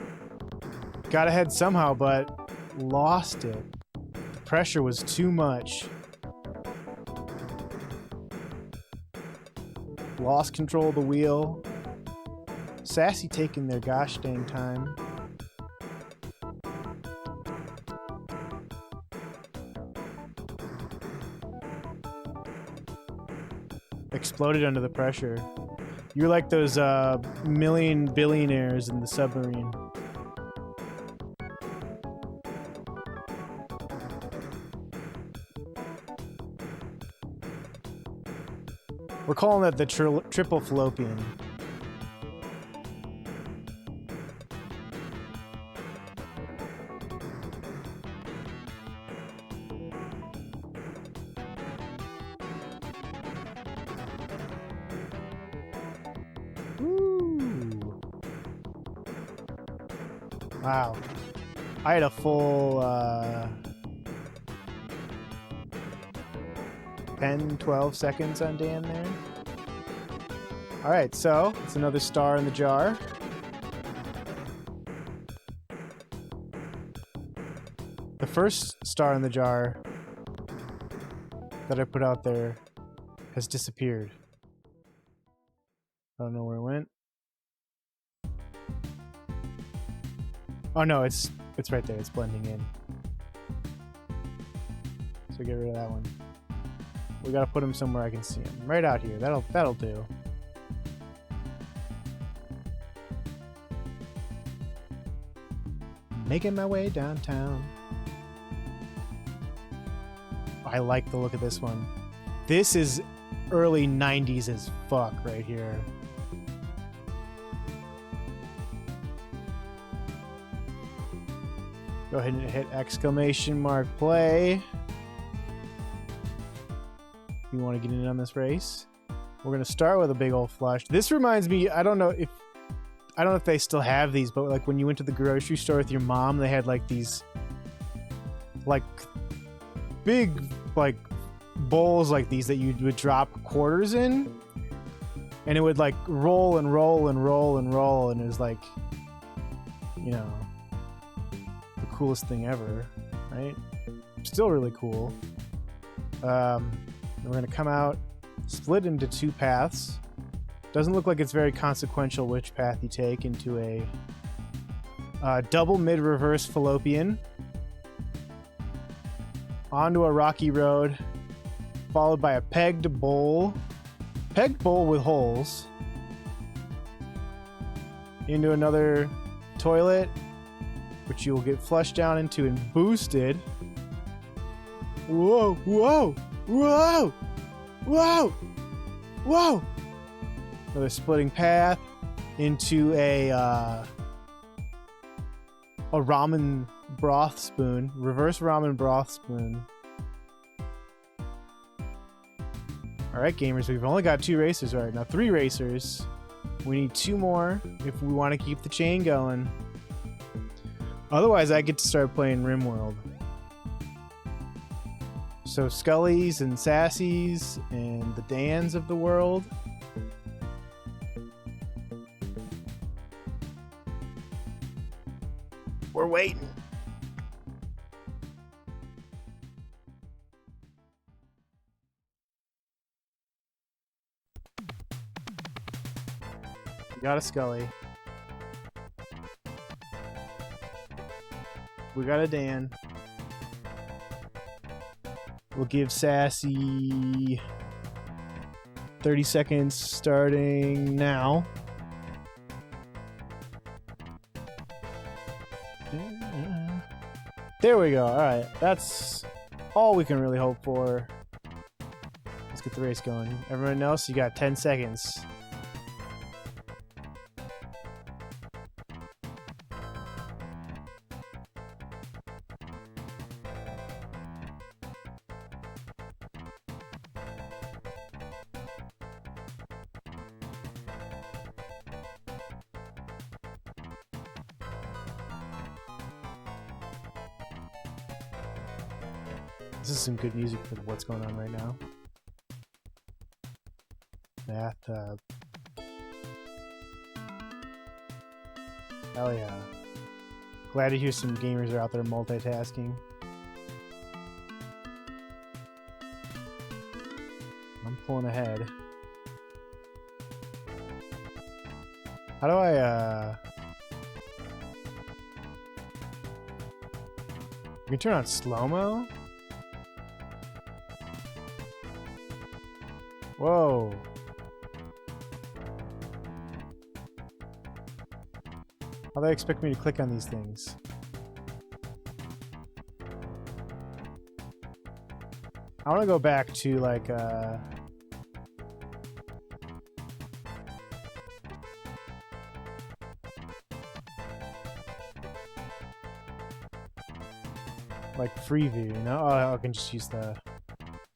Speaker 1: got ahead somehow, but lost it. The pressure was too much. Lost control of the wheel. Sassy taking their gosh dang time. Exploded under the pressure. You're like those million billionaires in the submarine. We're calling that the triple fallopian. Wow. I had a full 10, 12 seconds on Dan there. Alright, so it's another star in the jar. The first star in the jar that I put out there has disappeared. I don't know where it went. Oh no, it's right there. It's blending in. So get rid of that one. We gotta put him somewhere I can see him. Right out here. That'll do. Making my way downtown. I like the look of this one. This is early 90s as fuck right here. Go ahead and hit exclamation mark play. If you want to get in on this race. We're going to start with a big old flush. This reminds me, I don't know if they still have these, but like when you went to the grocery store with your mom, they had like these like big like bowls like these that you would drop quarters in, and it would like roll and roll and roll and roll, and it was like, you know, the coolest thing ever, right? Still really cool. We're gonna come out, split into two paths. Doesn't look like it's very consequential which path you take into a double mid-reverse fallopian onto a rocky road, followed by a pegged bowl with holes, into another toilet, which you will get flushed down into and boosted. Whoa, whoa, whoa, whoa, whoa! Another splitting path into a ramen broth spoon, reverse ramen broth spoon. All right, gamers, we've only got 2 racers right now. 3 racers. We need 2 more if we want to keep the chain going. Otherwise, I get to start playing RimWorld. So Scullys and Sassies and the Dans of the world. We're waiting. We got a Scully. We got a Dan. We'll give Sassy 30 seconds starting now. There we go. Alright, that's all we can really hope for. Let's get the race going. Everyone else, you got 10 seconds. This is some good music for what's going on right now. Bathtub. Hell yeah. Glad to hear some gamers are out there multitasking. I'm pulling ahead. How do I, You can turn on slow-mo? Whoa. How do they expect me to click on these things? I want to go back to like free view, you know? Oh, I can just use the...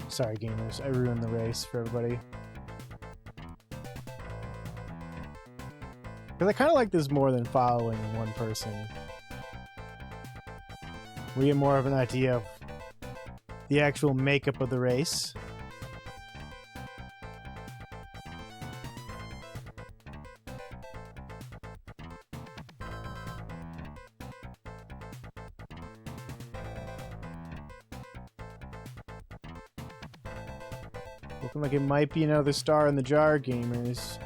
Speaker 1: Sorry, gamers. I ruined the race for everybody. Because I kind of like this more than following one person. We get more of an idea of the actual makeup of the race. Looking like it might be another star in the jar, gamers.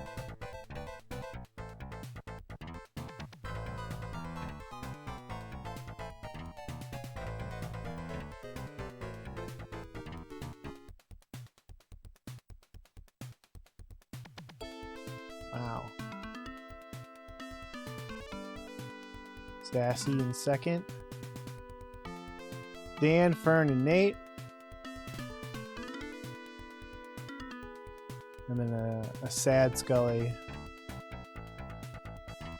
Speaker 1: Wow. Sassy in second. Dan, Fern, and Nate. And then a sad Scully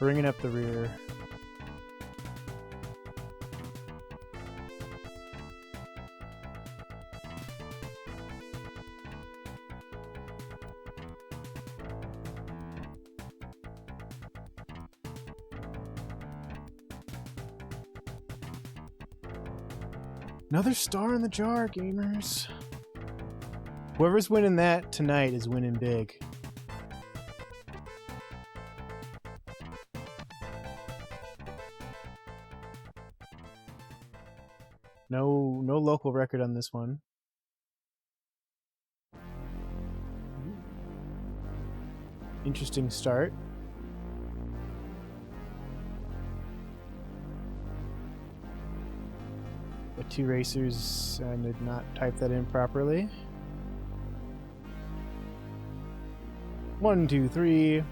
Speaker 1: bringing up the rear. Another star in the jar, gamers. Whoever's winning that tonight is winning big. No local record on this one. Interesting start. The two racers, I did not type that in properly. 1, 2, 3.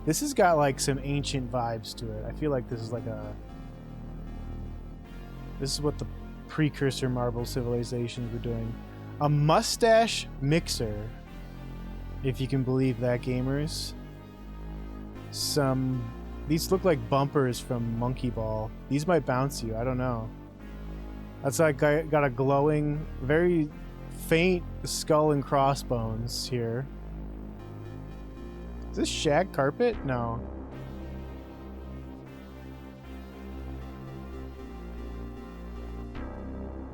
Speaker 1: This has got like some ancient vibes to it. I feel like this is like a... This is what the precursor marble civilizations were doing. A mustache mixer. If you can believe that, gamers. These look like bumpers from Monkey Ball. These might bounce you, I don't know. That's like got a glowing, very faint skull and crossbones here. Is this shag carpet? No.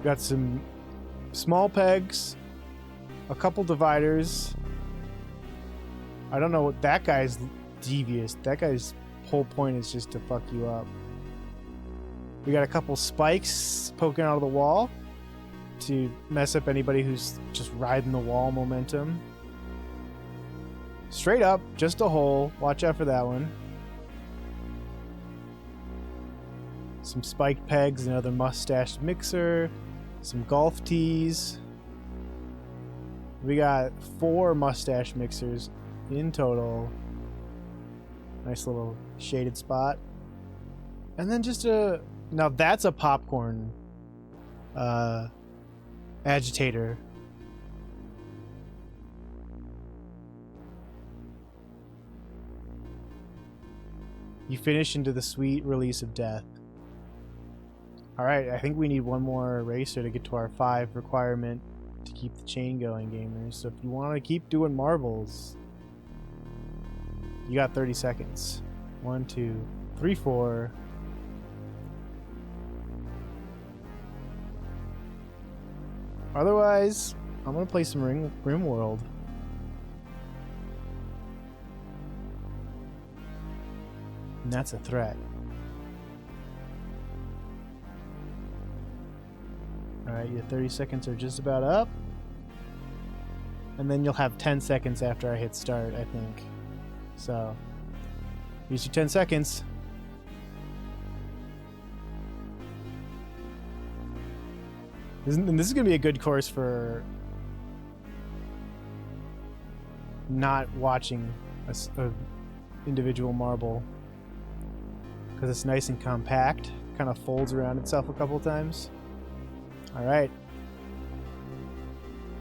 Speaker 1: Got some small pegs, a couple dividers. I don't know what that guy's devious. That guy's whole point is just to fuck you up. We got a couple spikes poking out of the wall to mess up anybody who's just riding the wall momentum. Straight up, just a hole. Watch out for that one. Some spiked pegs, another mustached mixer, some golf tees. We got 4 mustache mixers in total. Nice little shaded spot. And then just a... Now that's a popcorn agitator. You finish into the sweet release of death. Alright, I think we need one more racer to get to our 5 requirement to keep the chain going, gamers. So if you want to keep doing marbles, you got 30 seconds. 1, 2, 3, 4. Otherwise, I'm gonna play some Rim World. And that's a threat. Alright, your 30 seconds are just about up. And then you'll have 10 seconds after I hit start, I think. So, here's your 10 seconds. And this is going to be a good course for not watching a individual marble. Because it's nice and compact. Kind of folds around itself a couple times. Alright.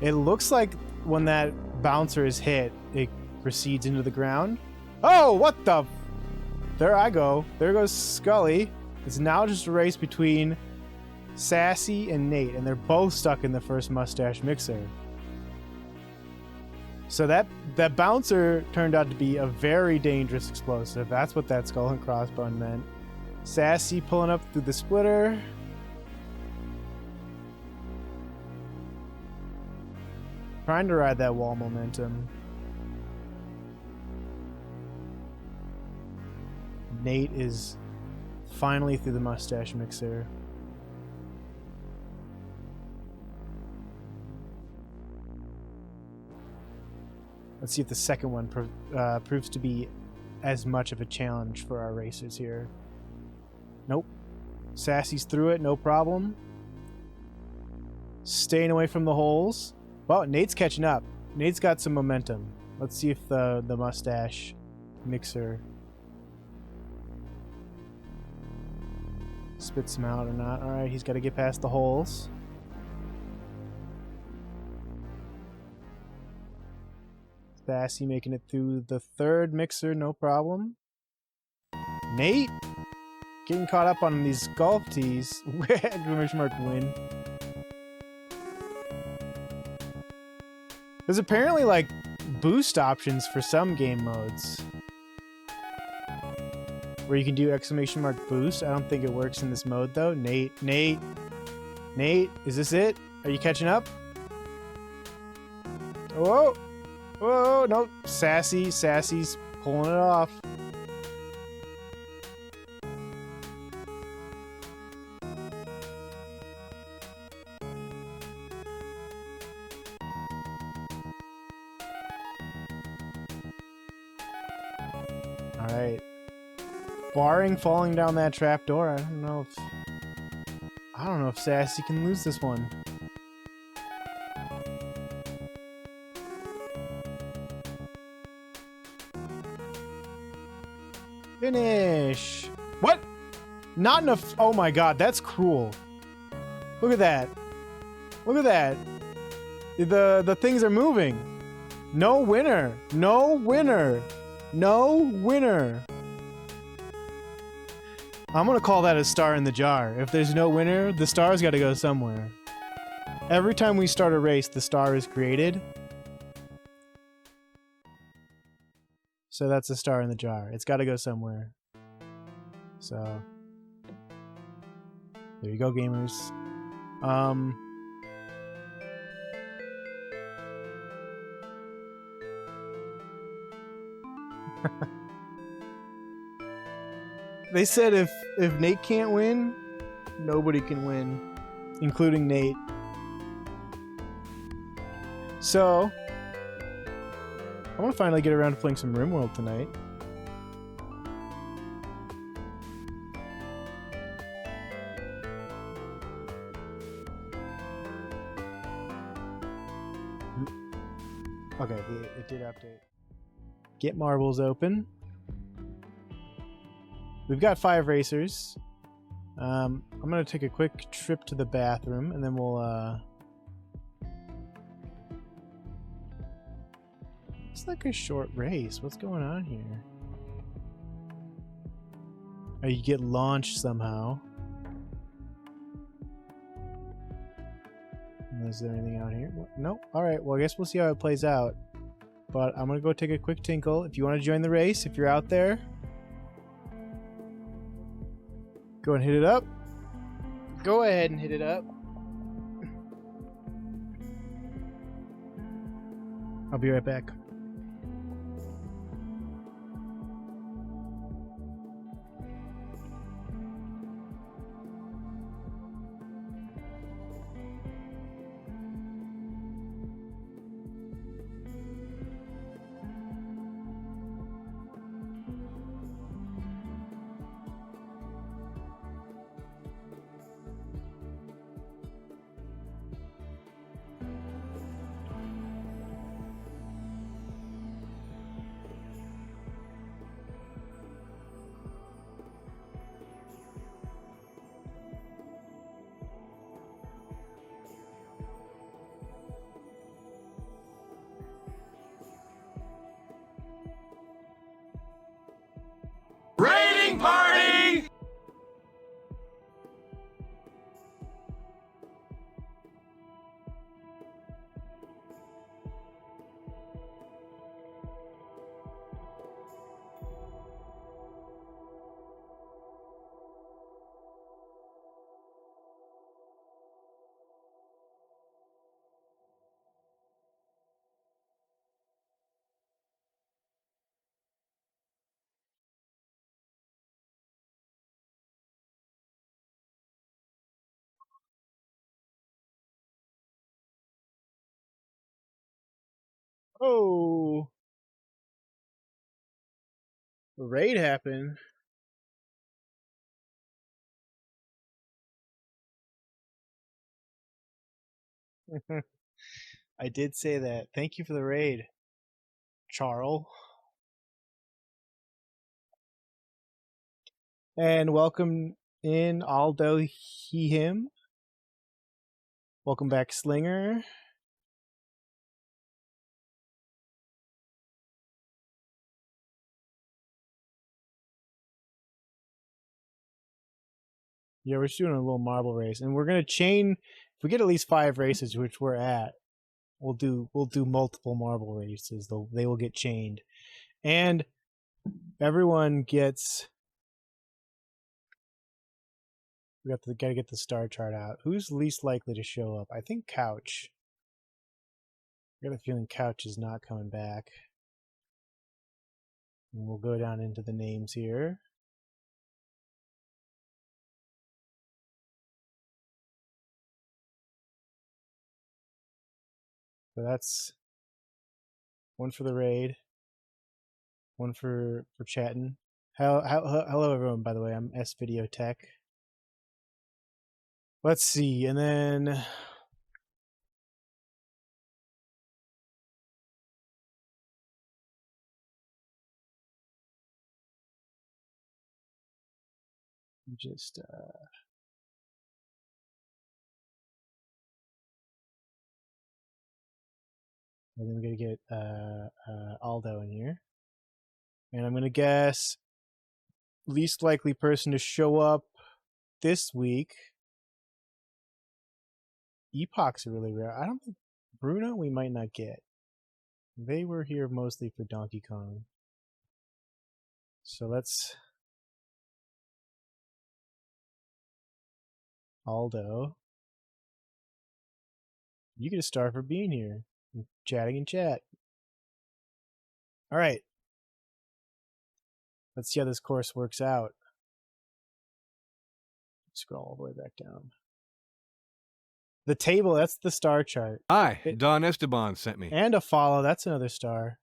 Speaker 1: It looks like when that bouncer is hit, it recedes into the ground. Oh, what the... There I go. There goes Scully. It's now just a race between Sassy and Nate, and they're both stuck in the first mustache mixer. So that bouncer turned out to be a very dangerous explosive. That's what that skull and crossbone meant. Sassy pulling up through the splitter. Trying to ride that wall momentum. Nate is finally through the mustache mixer. Let's see if the second one proves to be as much of a challenge for our racers here. Nope. Sassy's through it, no problem. Staying away from the holes. Well, Nate's catching up. Nate's got some momentum. Let's see if the mustache mixer spits him out or not. Alright, he's got to get past the holes. Sassy making it through the third mixer, no problem. Nate getting caught up on these golf tees. Exclamation mark win. There's apparently like boost options for some game modes where you can do exclamation mark boost. I don't think it works in this mode though. Nate, is this it? Are you catching up? Whoa! Whoa! Nope. Sassy's pulling it off. Alright. Barring falling down that trap door, I don't know if Sassy can lose this one. Finish! What? Not enough. Oh my god, that's cruel. Look at that. Look at that. The things are moving. No winner. No winner. No winner. I'm gonna call that a star in the jar. If there's no winner, the star's gotta go somewhere. Every time we start a race, the star is created. So that's a star in the jar. It's gotta go somewhere. So there you go, gamers. They said if Nate can't win, nobody can win, including Nate. So I want to finally get around to playing some RimWorld tonight. Okay, it did update. Get marbles open. We've got 5 racers. I'm gonna take a quick trip to the bathroom, and then we'll It's like a short race. What's going on here? Oh, you get launched somehow. Is there anything out here? Nope. Alright, well I guess we'll see how it plays out. But I'm gonna go take a quick tinkle. If you want to join the race, if you're out there, go and hit it up. Go ahead and hit it up. I'll be right back.
Speaker 2: Raiding party!
Speaker 1: Oh, the raid happened. I did say that. Thank you for the raid, Charles. And welcome in Aldo he him. Welcome back, Slinger. Yeah, we're just doing a little marble race, and we're gonna chain. If we get at least 5 races, which we're at, we'll do multiple marble races. They will get chained, and everyone gets. We gotta get the star chart out. Who's least likely to show up? I think Couch. I got a feeling Couch is not coming back. And we'll go down into the names here. So that's one for the raid, one for chatting. Hello everyone, by the way, I'm Svideotheque. Let's see, and then just and then we're gonna get Aldo in here, and I'm gonna guess least likely person to show up this week. Epochs are really rare. I don't think Bruno we might not get. They were here mostly for Donkey Kong. So let's Aldo. You get a star for being here and chatting in chat. All right. Let's see how this course works out. Scroll all the way back down. The table, that's the star chart.
Speaker 3: Hi, Don Esteban sent me.
Speaker 1: And a follow, that's another star.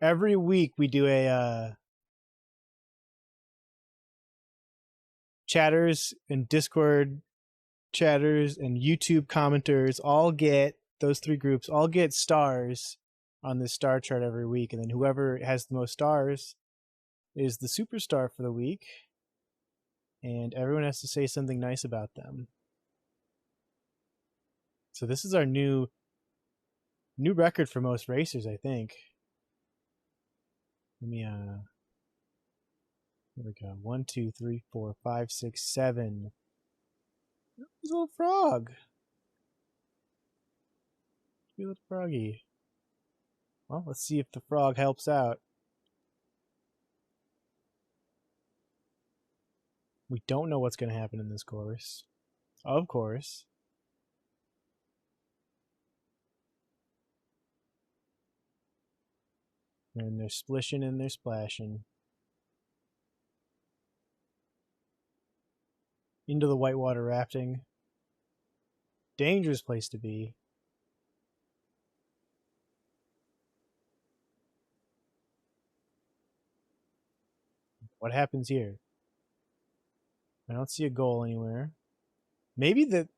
Speaker 1: Every week we do a chatters and Discord chatters and YouTube commenters all get, those three groups all get stars on this star chart every week, and then whoever has the most stars is the superstar for the week, and everyone has to say something nice about them. So this is our new record for most racers, I think. Let me here we go. 1, 2, 3, 4, 5, 6, 7. There's a little frog. Cute little froggy. Well, let's see if the frog helps out. We don't know what's going to happen in this course. Of course. And they're splishing and they're splashing. Into the whitewater rafting. Dangerous place to be. What happens here? I don't see a goal anywhere. Maybe that's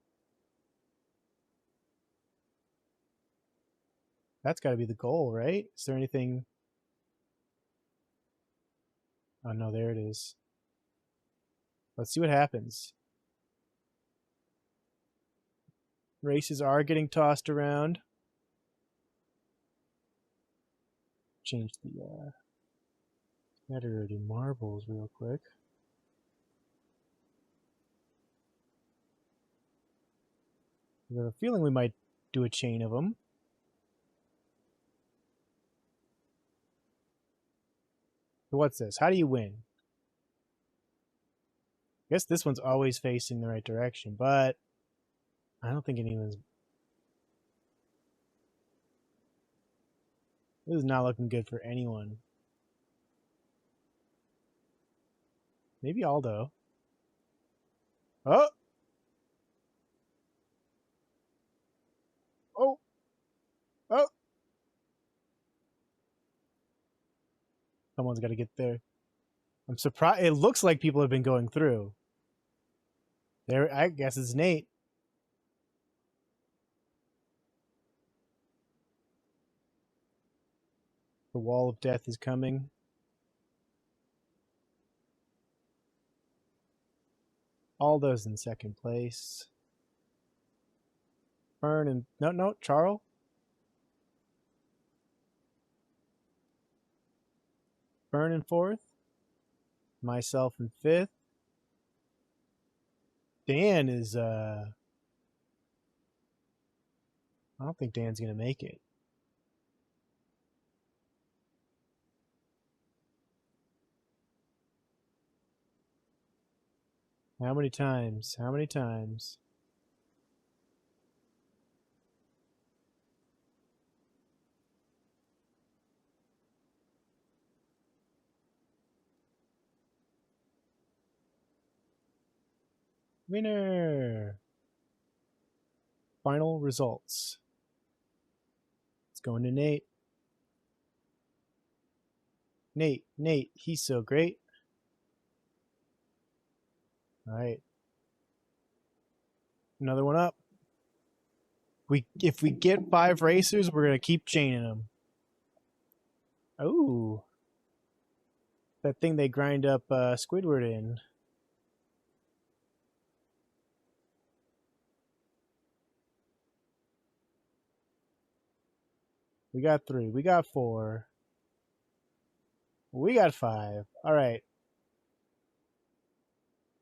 Speaker 1: got to be the goal, right? Is there anything? Oh no, there it is. Let's see what happens. Races are getting tossed around. Change the editor to marbles real quick. I have a feeling we might do a chain of them. So what's this? How do you win? I guess this one's always facing the right direction, but I don't think anyone's... This is not looking good for anyone. Maybe Aldo. Oh! Oh! Oh! Someone's got to get there. I'm surprised. It looks like people have been going through. There, I guess it's Nate. The wall of death is coming. Aldo's in second place. Fern and... No, Charles. Fern in fourth. Myself in fifth. Dan is... I don't think Dan's going to make it. How many times? How many times? Winner! Final results. It's going to Nate. Nate, he's so great. All right. Another one up. If we get 5 racers, we're going to keep chaining them. Oh. That thing they grind up Squidward in. We got 3. We got 4. We got 5. All right.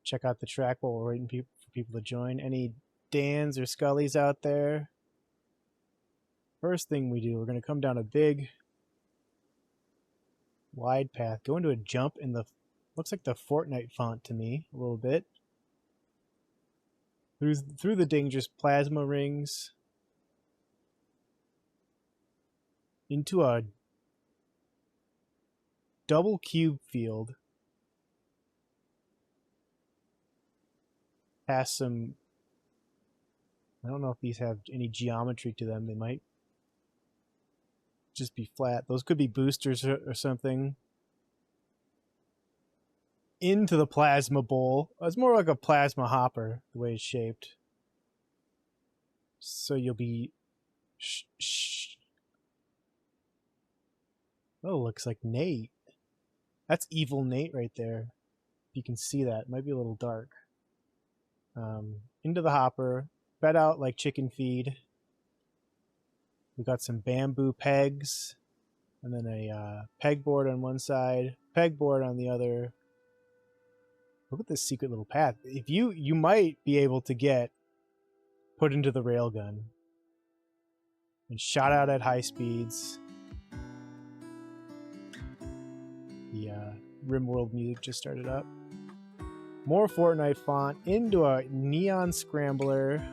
Speaker 1: Check out the track while we're waiting for people to join. Any Dans or Scullys out there? First thing we do, we're going to come down a big, wide path. Go into a jump in the, looks like the Fortnite font to me, a little bit. Through the dangerous plasma rings. Into a double cube field. Past some, I don't know if these have any geometry to them. They might just be flat. Those could be boosters or something. Into the plasma bowl. It's more like a plasma hopper, the way it's shaped. So you'll be... Oh, looks like Nate. That's evil Nate right there. You can see that. It might be a little dark. Into the hopper. Fed out like chicken feed. We got some bamboo pegs. And then a pegboard on one side. Pegboard on the other. Look at this secret little path. If you might be able to get put into the railgun. And shot out at high speeds. The RimWorld music just started up. More Fortnite font into a neon scrambler.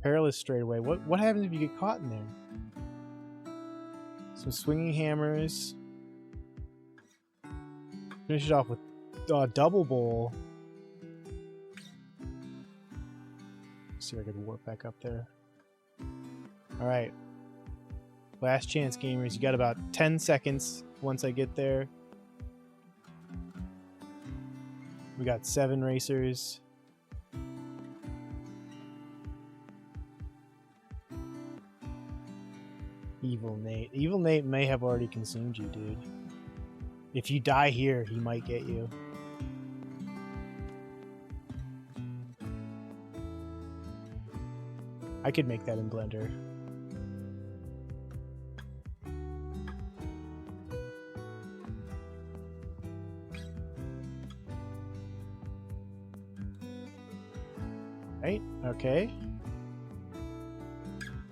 Speaker 1: Perilous straightaway. What happens if you get caught in there? Some swinging hammers. Finish it off with double bowl. Let's see if I can warp back up there. All right. Last chance, gamers. You got about 10 seconds once I get there. We got 7 racers. Evil Nate. Evil Nate may have already consumed you, dude. If you die here, he might get you. I could make that in Blender. Right, okay.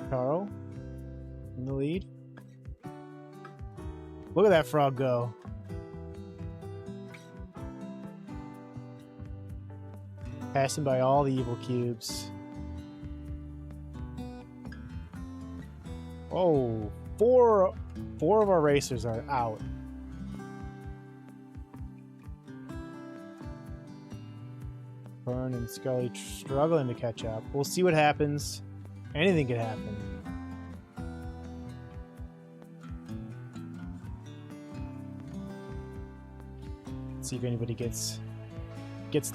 Speaker 1: Carl in the lead. Look at that frog go. Passing by all the evil cubes. Oh, four of our racers are out. Burn and Scully struggling to catch up. We'll see what happens. Anything could happen. Let's see if anybody gets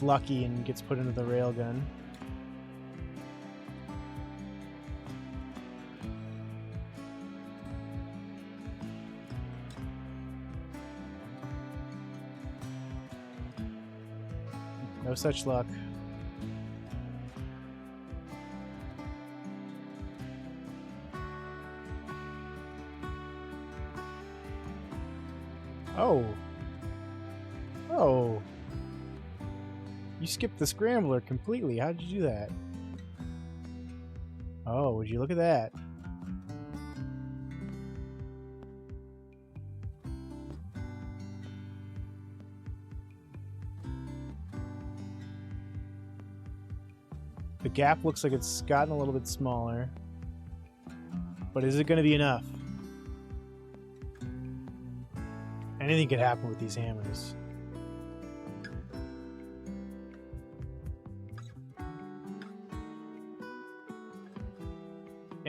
Speaker 1: lucky and gets put into the railgun. No such luck. Oh. Oh. You skipped the scrambler completely. How did you do that? Oh, would you look at that? The gap looks like it's gotten a little bit smaller. But is it going to be enough? Anything could happen with these hammers.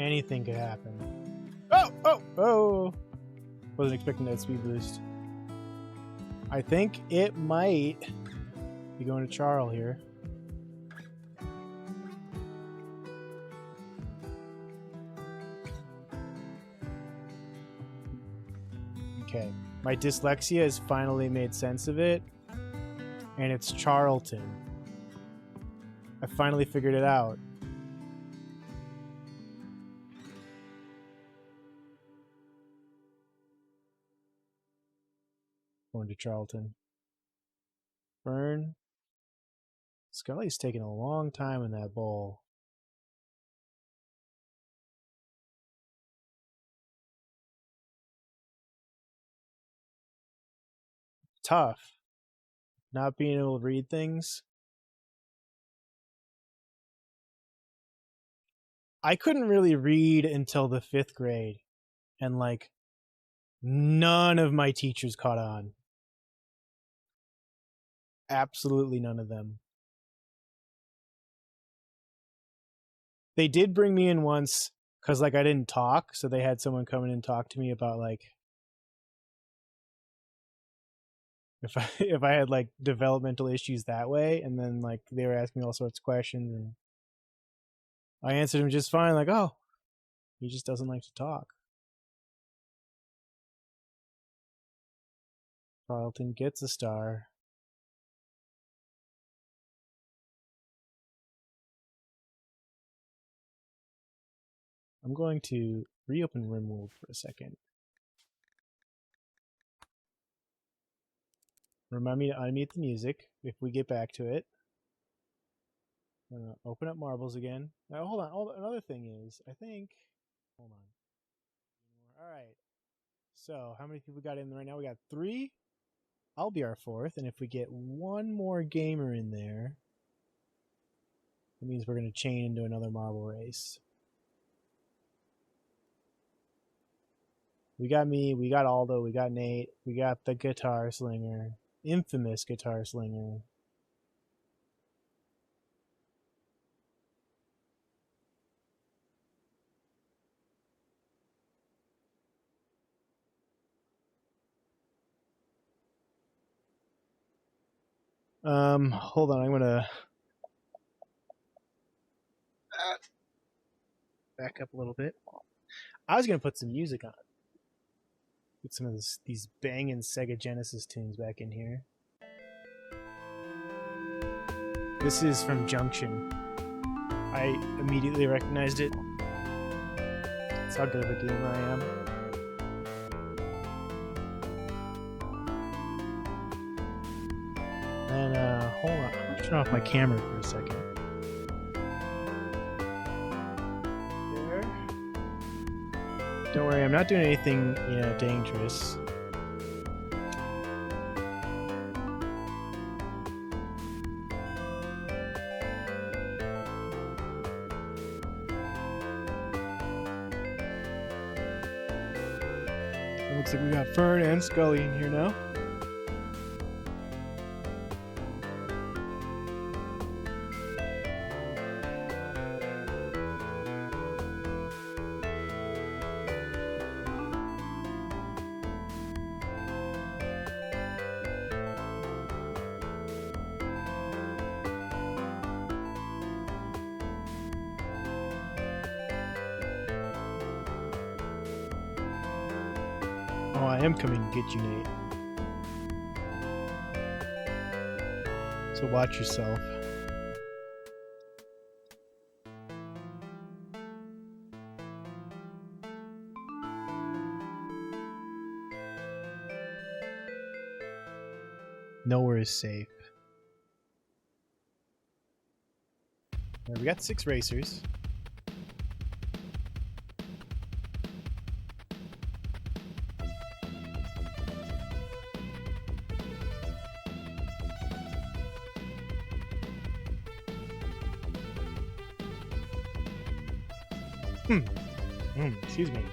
Speaker 1: Anything could happen. Oh! Oh! Oh! Wasn't expecting that speed boost. I think it might be going to Charl here. Okay. My dyslexia has finally made sense of it. And it's Charlton. I finally figured it out. Going to Charlton. Burn. Scully's taking a long time in that bowl. Tough. Not being able to read things. I couldn't really read until the 5th grade. And like, none of my teachers caught on. Absolutely none of them. They did bring me in once because like I didn't talk, so they had someone come in and talk to me about like if I had like developmental issues that way, and then like they were asking me all sorts of questions and I answered them just fine, like, oh, he just doesn't like to talk. Carlton gets a star. I'm going to reopen RimWorld for a second. Remind me to unmute the music if we get back to it. I'm gonna open up marbles again. Now hold on. Another thing is, I think. Hold on. All right. So how many people got in right now? We got 3. I'll be our 4th, and if we get one more gamer in there, that means we're gonna chain into another marble race. We got me. We got Aldo. We got Nate. We got the guitar slinger, infamous guitar slinger. Hold on, I'm gonna back up a little bit. I was gonna put some music on. Put some of these banging Sega Genesis tunes back in here. This is from Junction. I immediately recognized it. That's how good of a gamer I am. And hold on, I'm gonna turn off my camera for a second. There. Don't worry, I'm not doing anything, dangerous. It looks like we got Fern and Scully in here now. Oh, I am coming to get you, Nate. So watch yourself. Nowhere is safe. Right, we got 6 racers. Excuse me.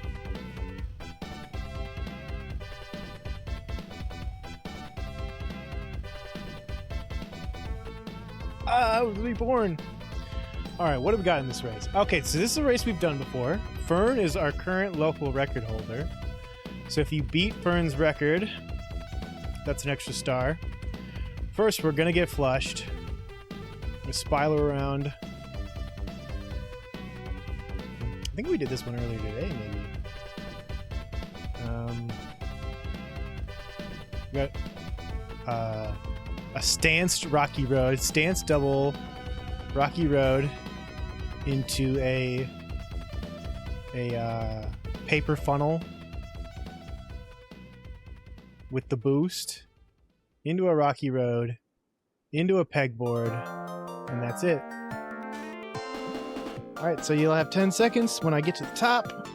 Speaker 1: I was reborn. All right, what have we got in this race? Okay, so this is a race we've done before. Fern is our current local record holder. So if you beat Fern's record, that's an extra star. First, we're gonna get flushed. We spiral around. I think we did this one earlier today, maybe. We got a stanced rocky road, stanced double rocky road into a paper funnel with the boost into a rocky road, into a pegboard, and that's it. Alright, so you'll have 10 seconds when I get to the top.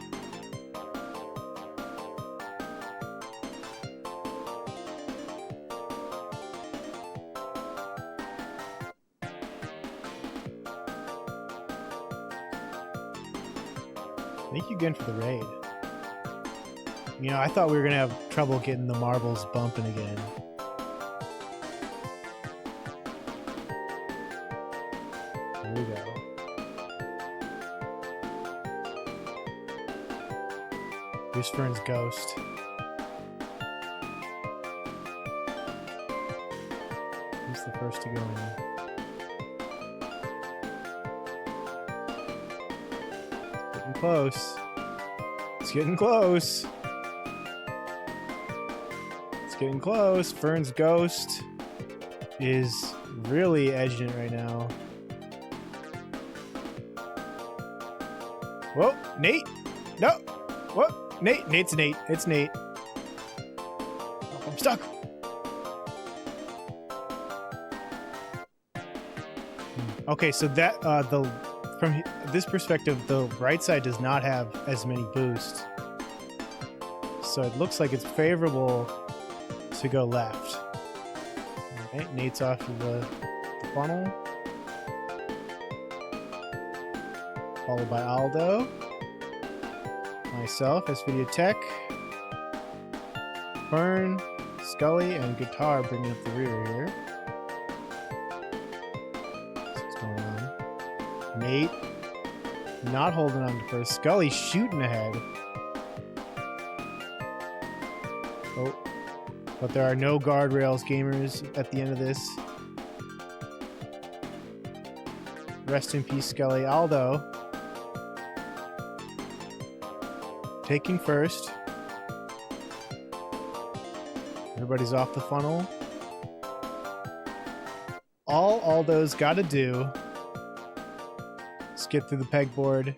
Speaker 1: Thank you again for the raid. You know, I thought we were going to have trouble getting the marbles bumping again. Here we go. Here's Fern's ghost. He's the first to go in. Getting close. It's getting close. It's getting close. Fern's ghost is really edging it right now. Whoa, Nate! No! Whoa, Nate! Nate's Nate. It's Nate. Oh, I'm stuck. Okay, so that from this perspective, the right side does not have as many boosts. So it looks like it's favorable to go left. Okay, Nate's off of the funnel. Followed by Aldo. Myself, Svideotheque. Fern, Scully, and Guitar bringing up the rear here. What's going on? Nate not holding on to first. Scully shooting ahead. Oh, but there are no guardrails, gamers, at the end of this. Rest in peace, Scully. Aldo taking first. Everybody's off the funnel. All Aldo's got to do is get through the pegboard,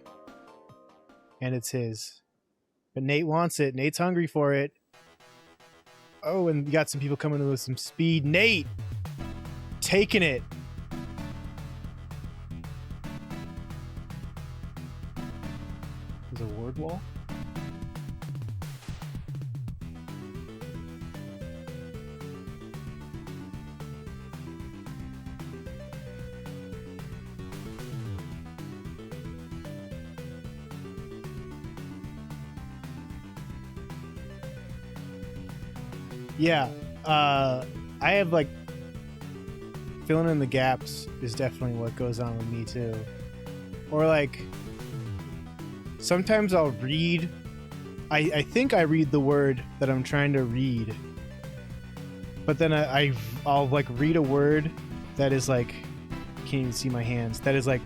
Speaker 1: and it's his. But Nate wants it. Nate's hungry for it. Oh, and you got some people coming in with some speed. Nate taking it. There's a word wall. Yeah, I have like filling in the gaps is definitely what goes on with me too. Or like sometimes I'll read, I think I read the word that I'm trying to read, but then I'll like read a word that is like, can't even see my hands, that is like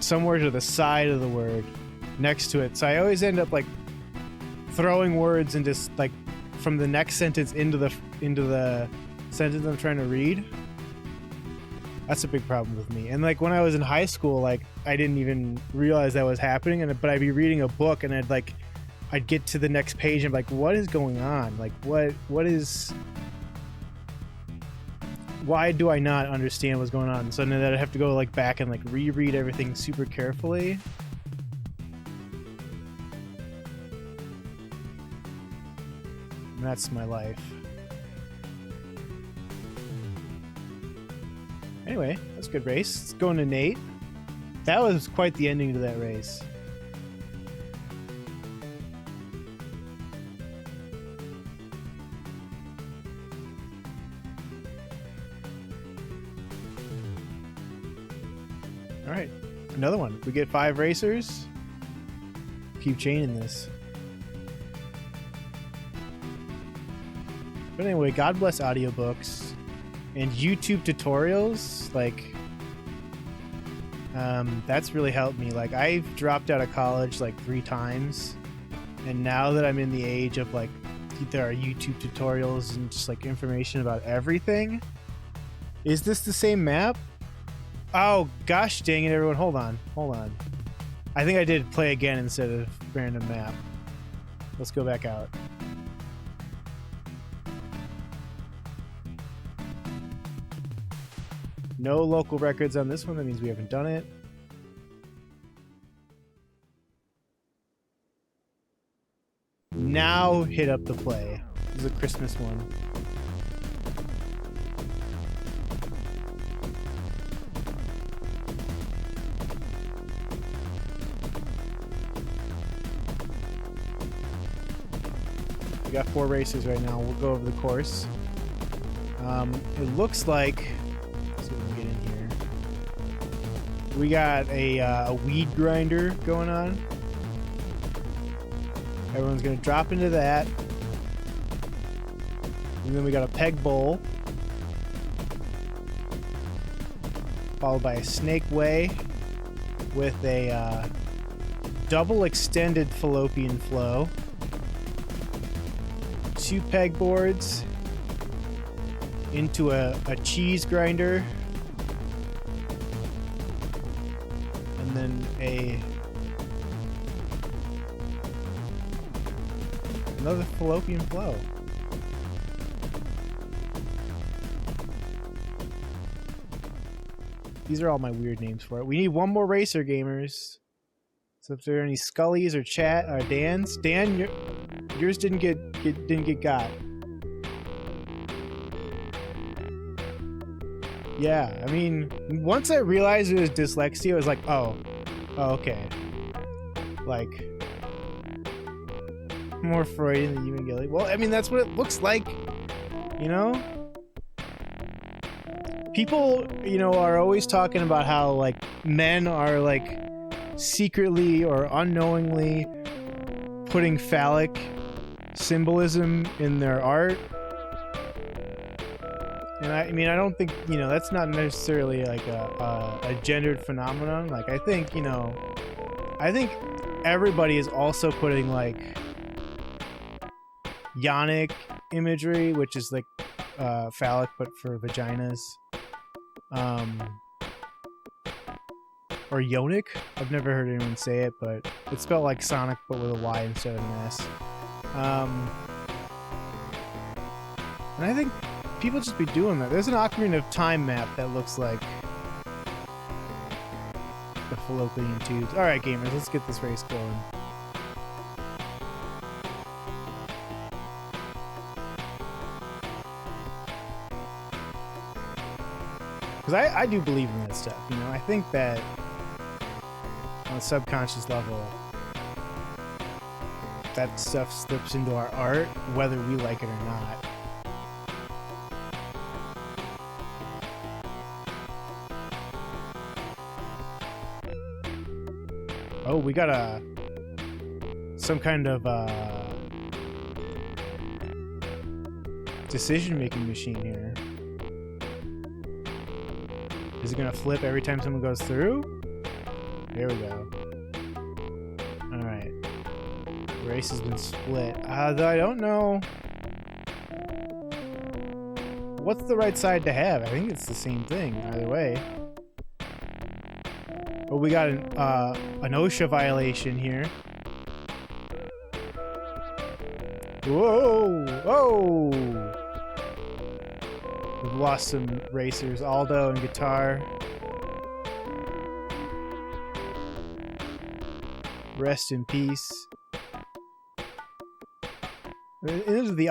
Speaker 1: somewhere to the side of the word next to it. So I always end up like throwing words and just like from the next sentence into the sentence I'm trying to read. That's a big problem with me. And like when I was in high school, like I didn't even realize that was happening, but I'd be reading a book and I'd get to the next page and be like, what is going on? Like why do I not understand what's going on? So then I'd have to go like back and like reread everything super carefully. And that's my life. Anyway, that's a good race. Let's go into Nate. That was quite the ending to that race. All right, another one. We get 5 racers. keep chaining this. But anyway, God bless audiobooks and YouTube tutorials. Like, that's really helped me. Like, I've dropped out of college like 3 times, and now that I'm in the age of like, there are YouTube tutorials and just like information about everything. Is this the same map? Oh gosh dang it, everyone, hold on. I think I did play again instead of random map. Let's go back out. No local records on this one, that means we haven't done it. Now hit up the play. This is a Christmas one. We got 4 races right now. We'll go over the course. It looks like, let's see if we can get in here. We got a weed grinder going on. Everyone's gonna drop into that. And then we got a peg bowl, followed by a snake way with a double extended fallopian flow. 2 pegboards into a cheese grinder, and then another fallopian flow. These are all my weird names for it. We need 1 more racer, gamers. So if there are any Scullys or Dans, Dan, yours didn't get got. Yeah, I mean, once I realized it was dyslexia, I was like, oh, okay. Like, more Freudian than even Gilly. Well, I mean, that's what it looks like, you know? People, you know, are always talking about how, like, men are, like, secretly or unknowingly putting phallic symbolism in their art. And I mean, I don't think, you know, that's not necessarily like a gendered phenomenon. Like, I think, you know, I think everybody is also putting like yonic imagery, which is like phallic but for vaginas, or yonic. I've never heard anyone say it, but it's spelled like Sonic but with a Y instead of an S. And I think people just be doing that. There's an Ocarina of Time map that looks like the fallopian tubes. Alright, gamers, let's get this race going. Because I do believe in that stuff, you know? I think that on a subconscious level, that stuff slips into our art, whether we like it or not. Oh, we got some kind of decision-making machine here. Is it gonna flip every time someone goes through? There we go. Alright. The race has been split. Though I don't know. What's the right side to have? I think it's the same thing, either way. Oh, we got an OSHA violation here. Whoa! Whoa! We've lost some racers, Aldo and Guitar. Rest in peace. This is the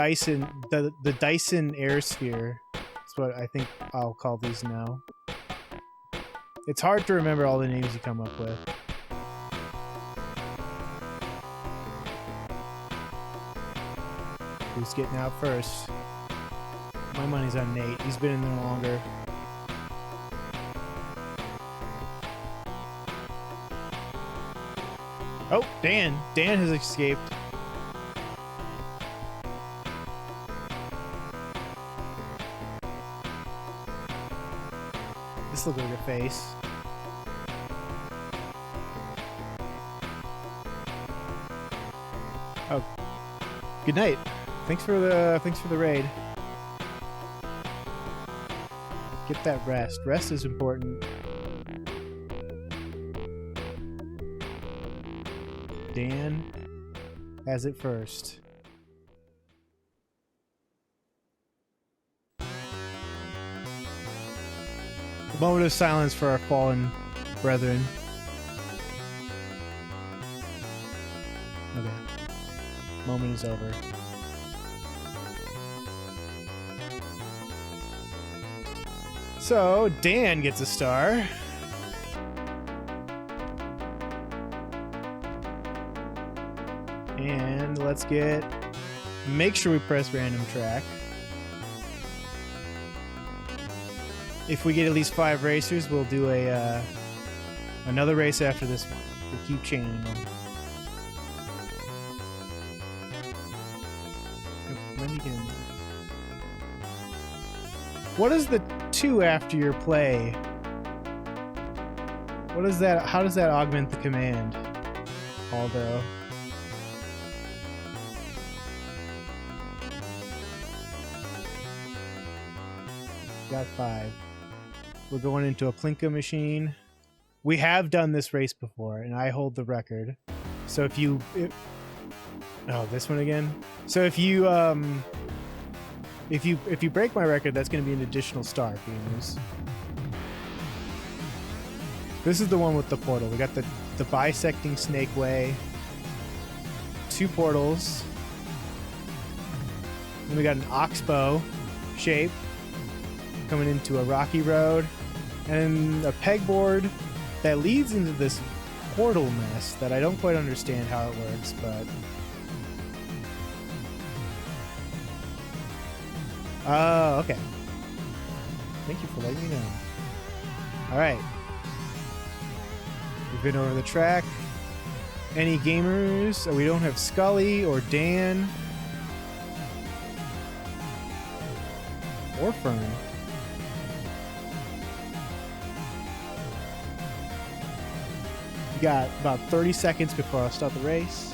Speaker 1: the Dyson Air Sphere. That's what I think I'll call these now. It's hard to remember all the names you come up with. Who's getting out first? My money's on Nate. He's been in there longer. Oh, Dan. Dan has escaped. This looks like a face. Oh. Good night. Thanks for the raid. Get that rest. Rest is important. Dan has it first. A moment of silence for our fallen brethren. Okay. Moment is over. So, Dan gets a star. And let's make sure we press random track. If we get at least 5 racers, we'll do another race after this one. We'll keep chaining them. Let me get in there. What is the 2 after your play? What is that? How does that augment the command? Although. Got 5. We're going into a Plinko machine. We have done this race before, and I hold the record. So if you... oh, this one again? So if you break my record, that's going to be an additional star, gamers. This is the one with the portal. We got the bisecting snake way. 2 portals. And we got an oxbow shape coming into a rocky road, and a pegboard that leads into this portal mess that I don't quite understand how it works, but oh, okay. Thank you for letting me know. Alright. We've been over the track. Any gamers? We don't have Scully or Dan or Fern. We got about 30 seconds before I'll start the race.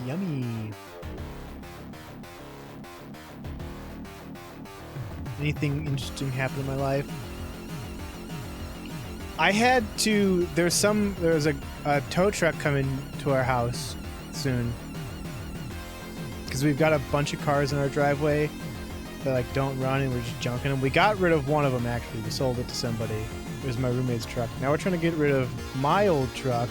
Speaker 1: Yummy. Anything interesting happen in my life? I had to... There's a tow truck coming to our house soon. Because we've got a bunch of cars in our driveway that like don't run, and we're just junking them. We got rid of one of them, actually. We sold it to somebody. It was my roommate's truck. Now we're trying to get rid of my old truck,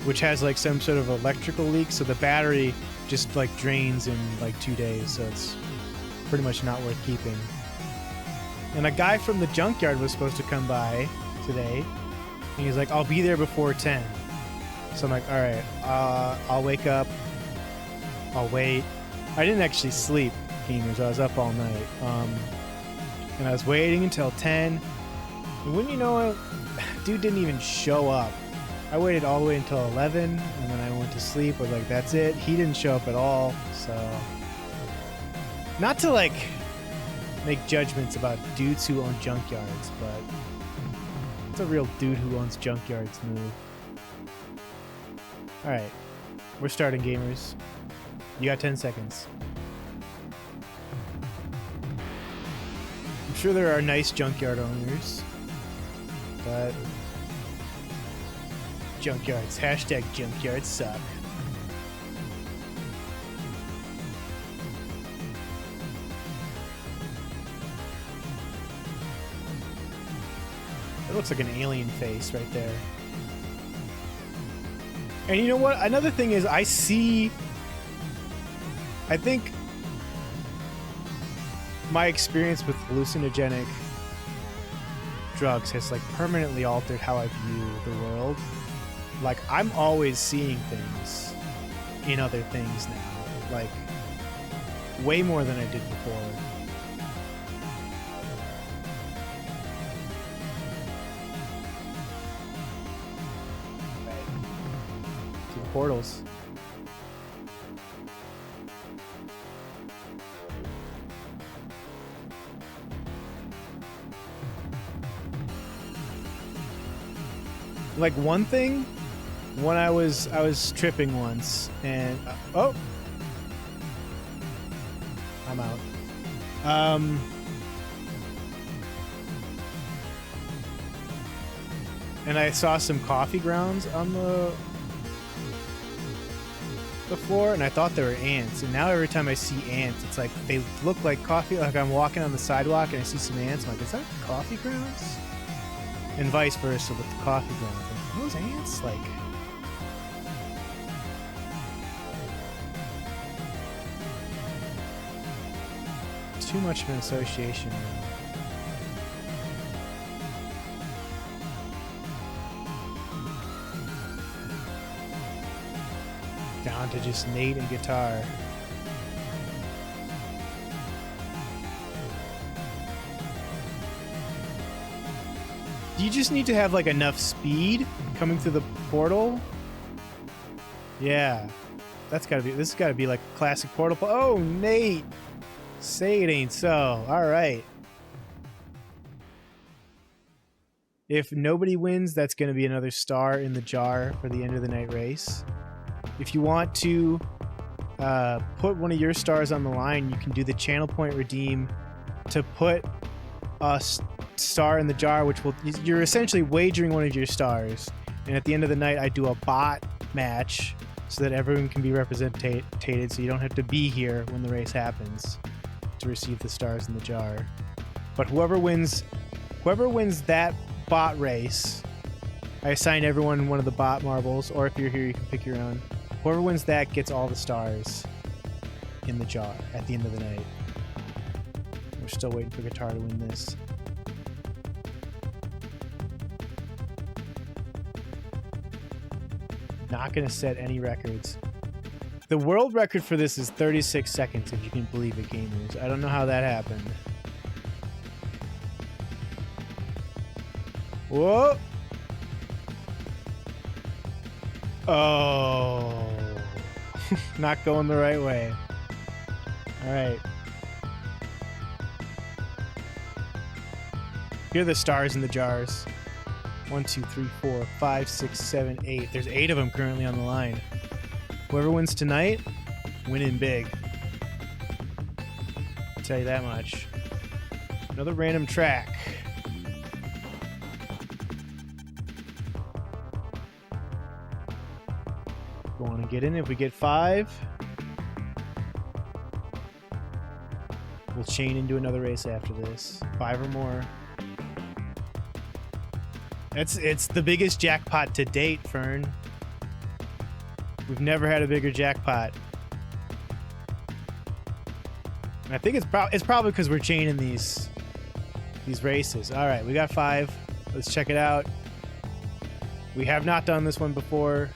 Speaker 1: which has like some sort of electrical leak, so the battery just like drains in like 2 days, so it's pretty much not worth keeping. And a guy from the junkyard was supposed to come by today, and he's like, I'll be there before 10. So I'm like, alright, I'll wake up, I'll wait. I didn't actually sleep, gamers. I was up all night. And I was waiting until 10. And when you know it, dude didn't even show up. I waited all the way until 11, and then I went to sleep. I was like, that's it. He didn't show up at all, so... Not to, like, make judgments about dudes who own junkyards, but... It's a real dude who owns junkyards move. Alright. We're starting, gamers. You got 10 seconds. I'm sure there are nice junkyard owners, but... Junkyards. Hashtag junkyards suck. It looks like an alien face right there. And you know what? Another thing is I think my experience with hallucinogenic drugs has like permanently altered how I view the world. Like, I'm always seeing things in other things now. Like, way more than I did before. portals. Like one thing, when I was tripping once, and oh, I'm out. And I saw some coffee grounds on the floor, and I thought they were ants. And now every time I see ants, it's like they look like coffee. Like I'm walking on the sidewalk and I see some ants. I'm like, is that coffee grounds? And vice versa with the coffee grounds. Like, those ants, like. Too much of an association. Down to just Nate and guitar. Do you just need to have like enough speed coming through the portal? Yeah. This has gotta be like classic portal. Oh, Nate! Say it ain't so. Alright. If nobody wins, that's gonna be another star in the jar for the end of the night race. If you want to put one of your stars on the line, you can do the channel point redeem to put a star in the jar, which will, you're essentially wagering one of your stars. And at the end of the night, I do a bot match so that everyone can be represented, so you don't have to be here when the race happens to receive the stars in the jar. But whoever wins that bot race, I assign everyone one of the bot marbles, or if you're here, you can pick your own. Whoever wins that gets all the stars in the jar at the end of the night. We're still waiting for Guitar to win this. Not going to set any records. The world record for this is 36 seconds, if you can believe it, gamers. I don't know how that happened. Whoa! Oh. Not going the right way. Alright. Here are the stars in the jars. 1, 2, 3, 4, 5, 6, 7, 8. There's 8 of them currently on the line. Whoever wins tonight, winning big. I'll tell you that much. Another random track. We want to get in. If we get 5, we'll chain into another race after this. 5 or more. It's the biggest jackpot to date, Fern. We've never had a bigger jackpot. And I think it's probably because we're chaining these races. All right, we got 5. Let's check it out. We have not done this one before.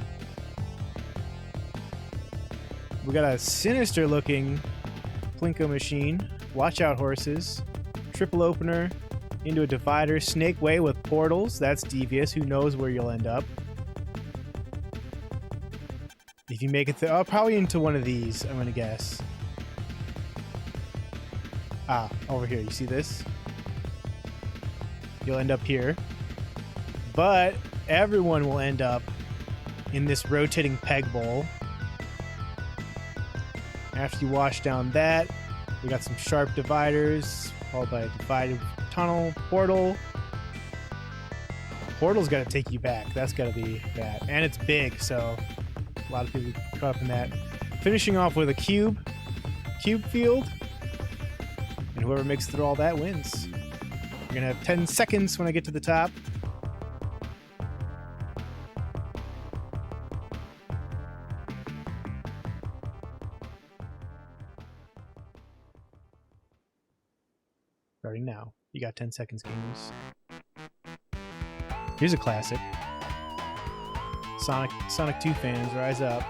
Speaker 1: We got a sinister looking Plinko machine. Watch out, horses. Triple opener into a divider. Snake way with portals. That's devious. Who knows where you'll end up. If you make it through, probably into one of these, I'm going to guess. Ah, over here. You see this? You'll end up here. But everyone will end up in this rotating peg bowl. After you wash down that, we got some sharp dividers, followed by a divided tunnel portal. Portal's got to take you back. That's got to be that. And it's big, so a lot of people get caught up in that. Finishing off with a cube field. And whoever makes it through all that wins. We're going to have 10 seconds when I get to the top. Starting now. You got 10 seconds, gamers. Here's a classic. Sonic 2 fans, rise up.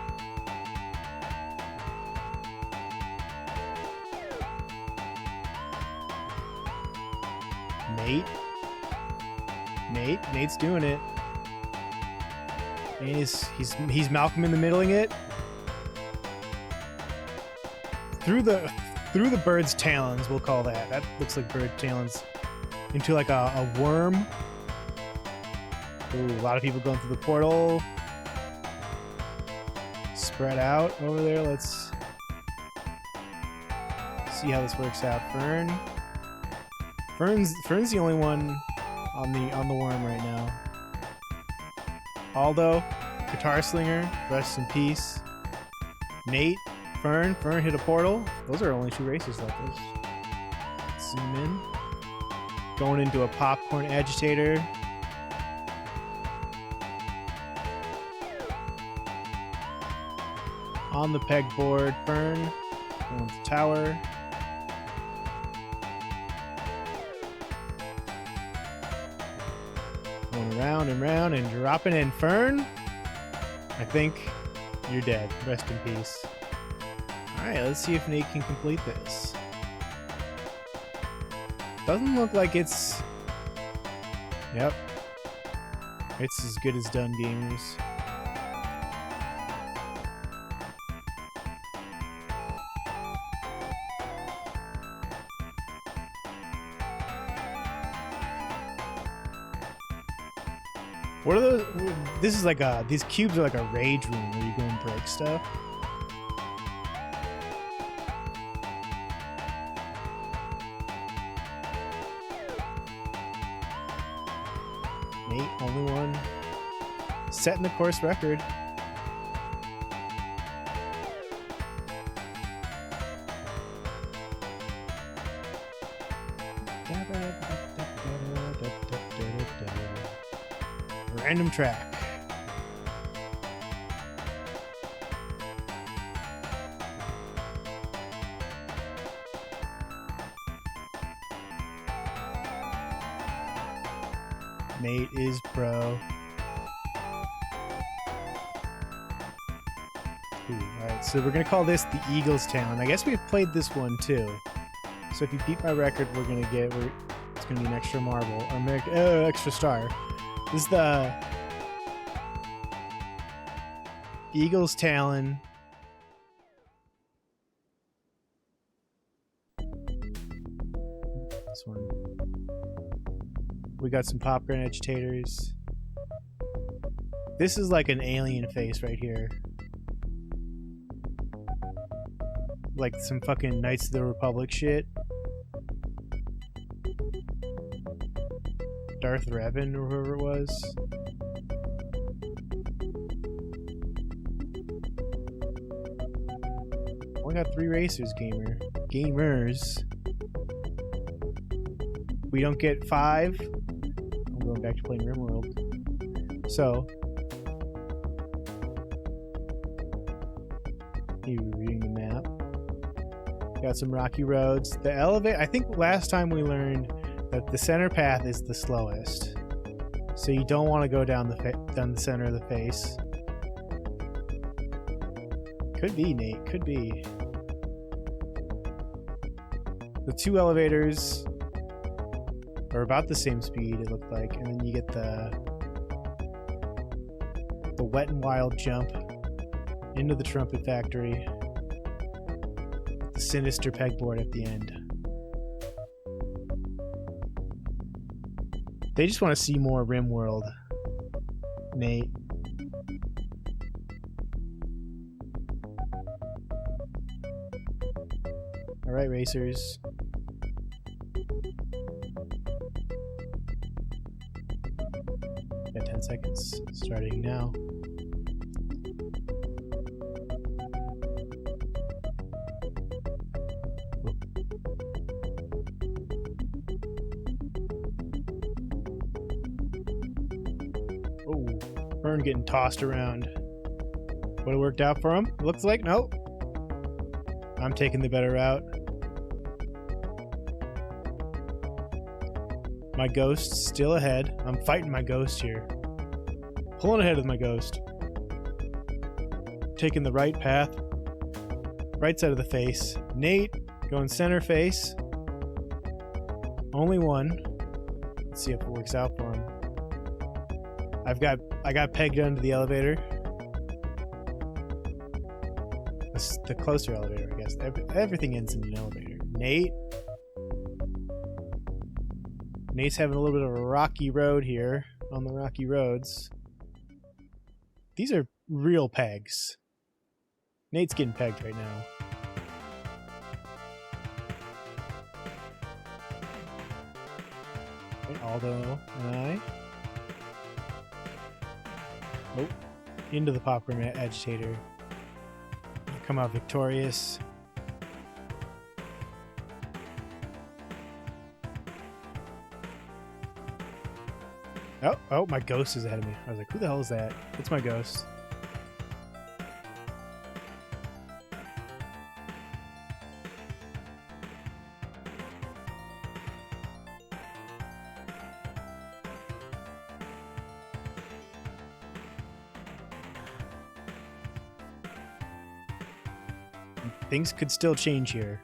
Speaker 1: Nate's doing it. And he's Malcolm in the middling it. Through the bird's talons, we'll call that. That looks like bird talons. Into like a worm. Ooh, a lot of people going through the portal. Spread out over there. Let's see how this works out. Fern's the only one on the worm right now. Aldo, Guitar Slinger, rest in peace. Nate, Fern hit a portal. Those are only 2 races left. Let's zoom in. Going into a popcorn agitator. On the pegboard, Fern. Going to the tower. Going around and round and dropping in. Fern, I think you're dead. Rest in peace. Alright, let's see if Nate can complete this. Doesn't look like it's... Yep. It's as good as done, gamers. What are those? This is like these cubes are like a rage room where you go and break stuff. Nate, only one. Setting the course record. Random track. Nate is pro. Alright, so we're gonna call this the Eagles Talon. I guess we've played this one too. So if you beat my record, it's gonna be an extra marble or extra star. This is the Eagles Talon. This one. We got some popcorn agitators. This is like an alien face right here. Like some fucking Knights of the Republic shit. Darth Revan or whoever it was. Only got 3 racers, gamers. We don't get 5. I'm going back to playing RimWorld. So, you reading the map. Got some rocky roads. The elevator. I think last time we learned that the center path is the slowest, so you don't want to go down the center of the face. Could be, Nate. Could be. The 2 elevators are about the same speed, it looked like, and then you get the Wet and Wild jump into the Trumpet Factory. The sinister pegboard at the end. They just want to see more RimWorld, Nate. Alright, racers. Got 10 seconds. Starting now. Fern getting tossed around. Would have worked out for him? Looks like nope. I'm taking the better route. My ghost's still ahead. I'm fighting my ghost here. Pulling ahead with my ghost. Taking the right path. Right side of the face. Nate going center face. Only one. Let's see if it works out for him. I got pegged under the elevator. The closer elevator, I guess. Everything ends in an elevator. Nate's having a little bit of a rocky road here on the rocky roads. These are real pegs. Nate's getting pegged right now. Right, Aldo and I. Oh, into the popcorn agitator. Come out victorious. Oh, my ghost is ahead of me. I was like, who the hell is that? It's my ghost. Things could still change here.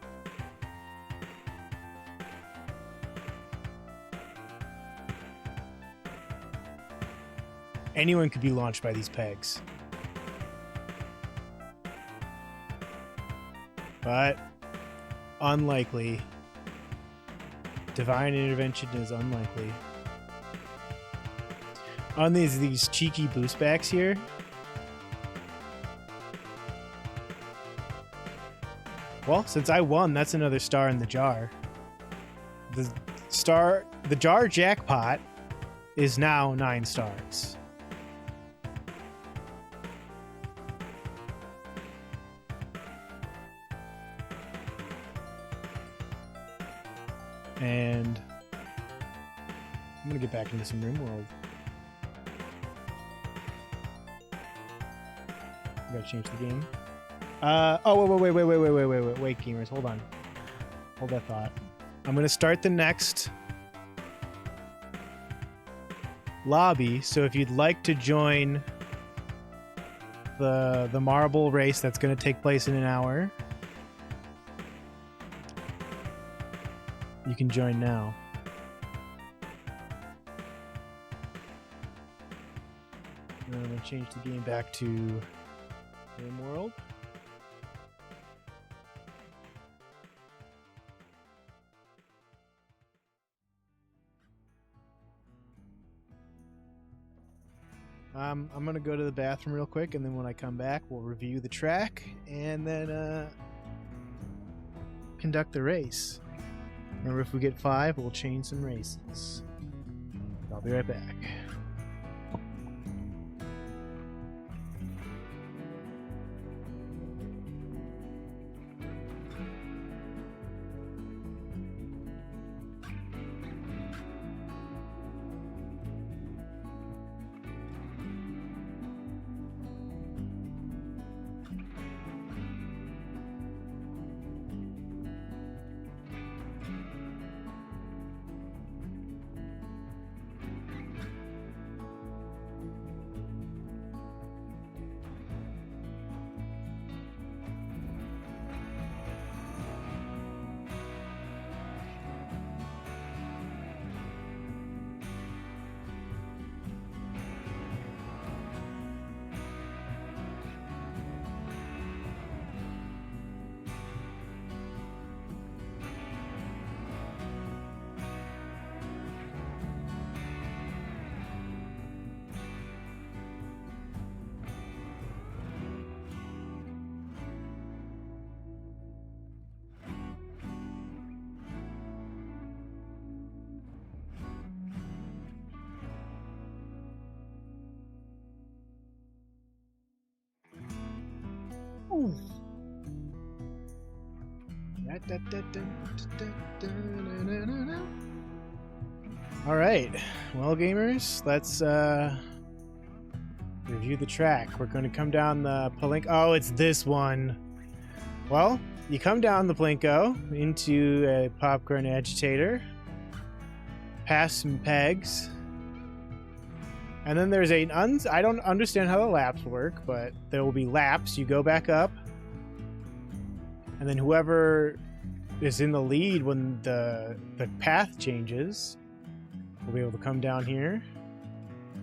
Speaker 1: Anyone could be launched by these pegs. But unlikely. Divine intervention is unlikely. On these cheeky boost backs here. Well, since I won, that's another star in the jar. The jar jackpot is now 9 stars. And I'm gonna get back into some Room World. I gotta change the game. Oh, wait, gamers, hold on. Hold that thought. I'm gonna start the next lobby, so if you'd like to join the marble race that's gonna take place in an hour, you can join now. And I'm gonna change the game back to Room World. I'm gonna go to the bathroom real quick, and then when I come back, we'll review the track and then conduct the race. Remember, if we get 5, we'll change some races. I'll be right back. Ooh. All right, well, gamers, let's review the track. We're going to come down the Palinko. Oh, it's this one. Well, you come down the Palinko into a popcorn agitator, past some pegs, and then there's a I don't understand how the laps work, but there will be laps. You go back up, and then whoever is in the lead when the path changes will be able to come down here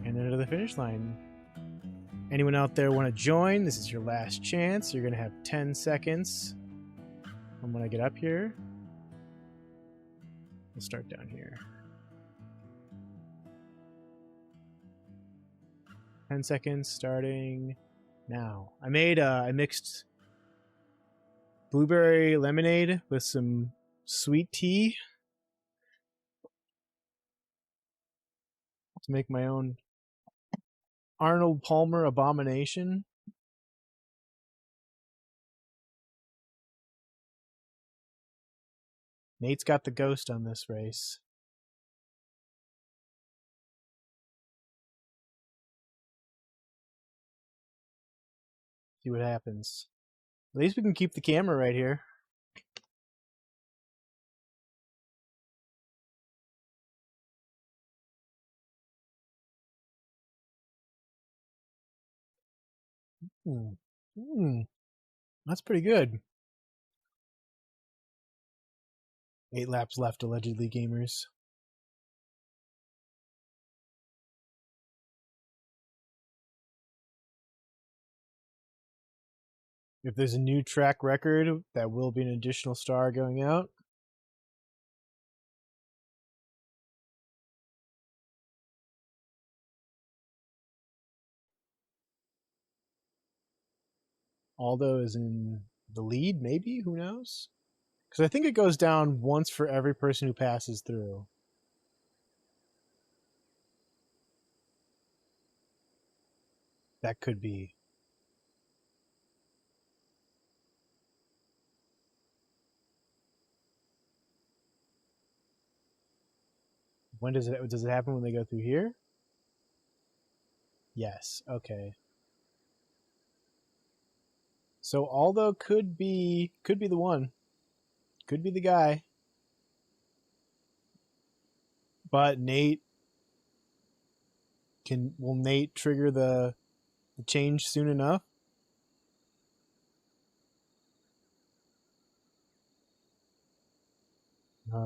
Speaker 1: And into the finish line. Anyone out there want to join? This is your last chance. You're going to have 10 seconds. I'm going to get up here. We'll start down here. 10 seconds starting now. I mixed blueberry lemonade with some sweet tea to make my own Arnold Palmer abomination. Nate's got the ghost on this race. See what happens. At least we can keep the camera right here. That's pretty good. 8 laps left, allegedly, gamers. If there's a new track record, that will be an additional star going out. Aldo is in the lead, maybe? Who knows? Because I think it goes down once for every person who passes through. That could be. When does it happen when they go through here? Yes, okay. So Aldo could be the one. Could be the guy. But Nate will Nate trigger the change soon enough?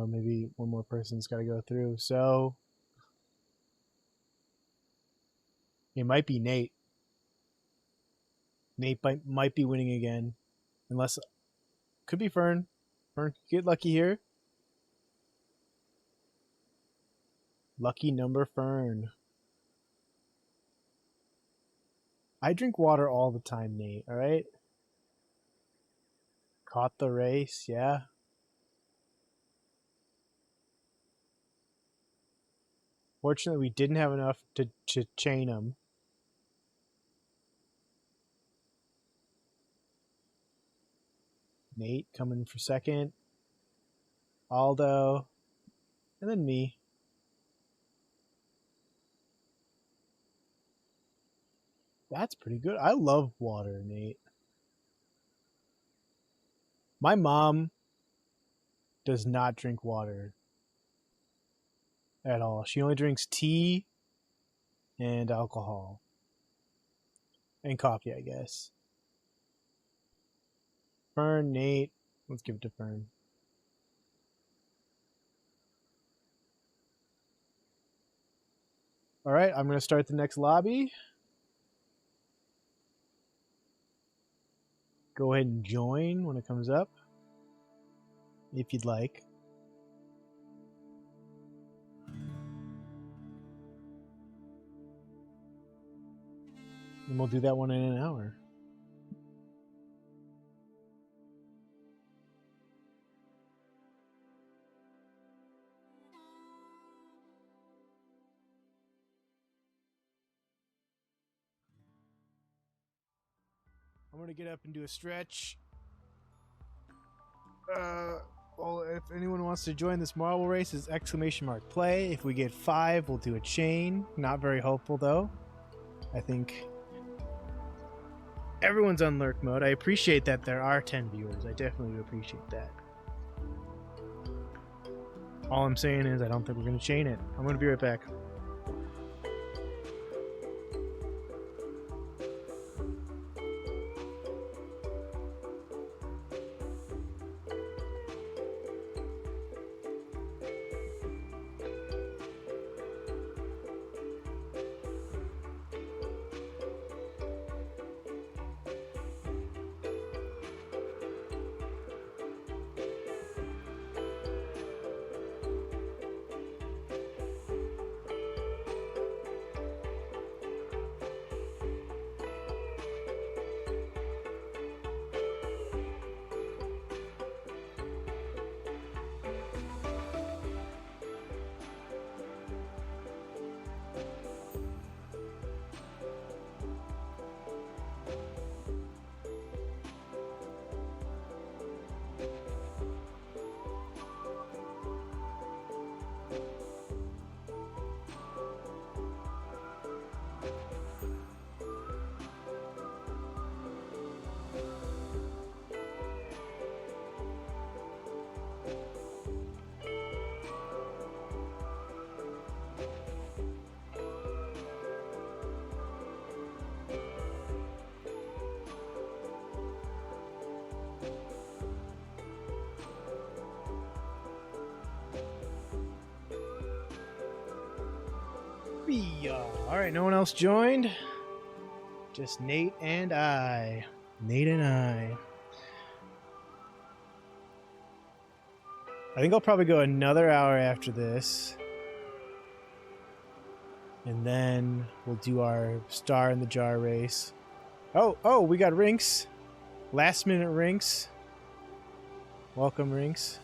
Speaker 1: Maybe one more person's got to go through. So it might be Nate. Nate might be winning again. Unless... Could be Fern. Fern, get lucky here. Lucky number Fern. I drink water all the time, Nate, alright? Caught the race, yeah. Fortunately, we didn't have enough to chain him. Nate coming for second. Aldo. And then me. That's pretty good. I love water, Nate. My mom does not drink water at all. She only drinks tea and alcohol. And coffee, I guess. Fern, Nate. Let's give it to Fern. All right, I'm going to start the next lobby. Go ahead and join when it comes up, if you'd like. And we'll do that one in an hour. I'm going to get up and do a stretch. Well, if anyone wants to join this marble race, it's !play. If we get 5, we'll do a chain. Not very hopeful, though. I think everyone's on lurk mode. I appreciate that there are 10 viewers. I definitely appreciate that. All I'm saying is I don't think we're going to chain it. I'm going to be right back. Alright, no one else joined. Just Nate and I. Nate and I. I think I'll probably go another hour after this. And then we'll do our star in the jar race. Oh, we got Rinks. Last minute Rinks. Welcome, Rinks.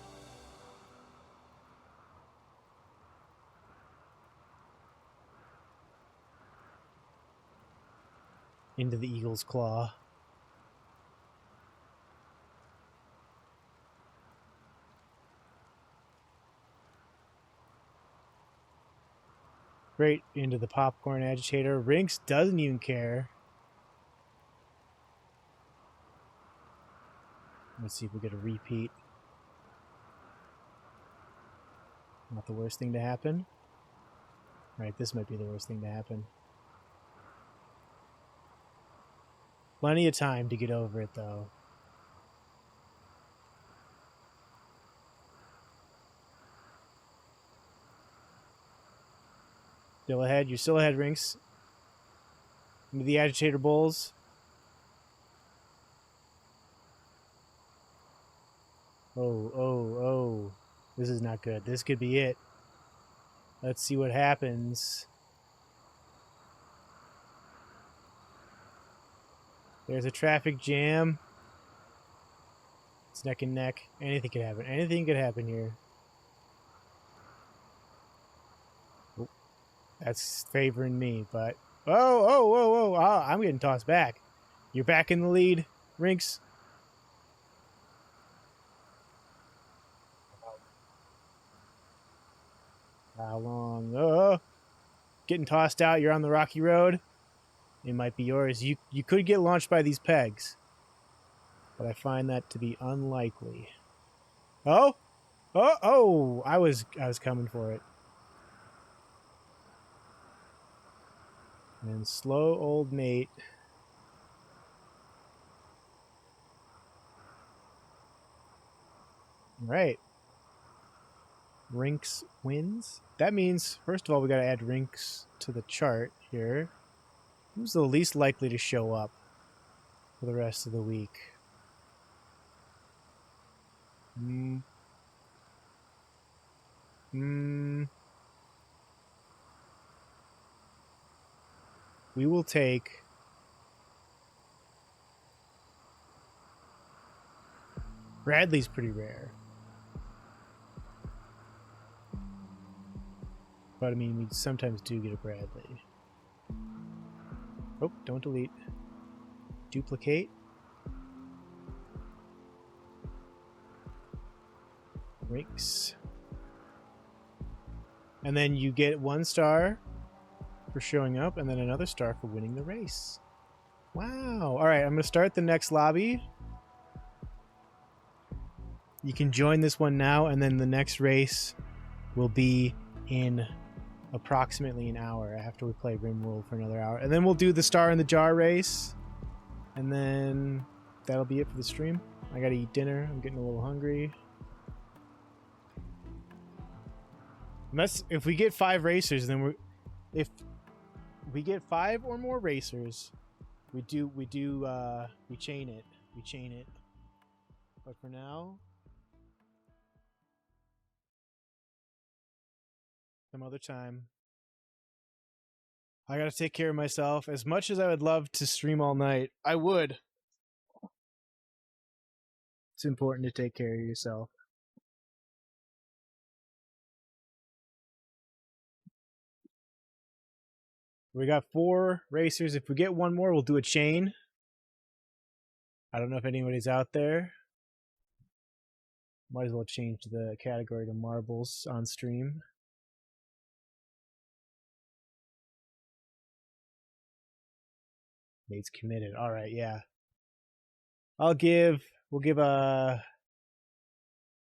Speaker 1: Into the Eagle's Claw. Great, into the Popcorn Agitator. Rinks doesn't even care. Let's see if we get a repeat. Not the worst thing to happen. Right, this might be the worst thing to happen. Plenty of time to get over it, though. Still ahead. You're still ahead, Rinks. Into the Agitator Bowls. Oh. This is not good. This could be it. Let's see what happens. There's a traffic jam. It's neck and neck. Anything could happen. Anything could happen here. Oh, that's favoring me, but... Oh, I'm getting tossed back. You're back in the lead, Rinks. How long? Getting tossed out. You're on the rocky road. It might be yours. You could get launched by these pegs, but I find that to be unlikely. Oh! I was coming for it. And slow old Nate. Right. Rinks wins. That means, first of all, we got to add Rinks to the chart here. Who's the least likely to show up for the rest of the week? We will take... Bradley's pretty rare. But I mean, we sometimes do get a Bradley. Oh, don't delete. Duplicate. Rinks. And then you get 1 star for showing up, and then another star for winning the race. Wow. Alright, I'm going to start the next lobby. You can join this one now, and then the next race will be in approximately an hour after we play RimWorld for another hour. And then we'll do the Star in the Jar race. And then that'll be it for the stream. I gotta eat dinner. I'm getting a little hungry. Unless, if we get 5 racers, then if we get 5 or more racers, we chain it. We chain it. But for now, some other time. I gotta take care of myself. As much as I would love to stream all night, I would. It's important to take care of yourself. We got 4 racers. If we get 1 more, we'll do a chain. I don't know if anybody's out there. Might as well change the category to marbles on stream. Nate's committed. All right, yeah. We'll give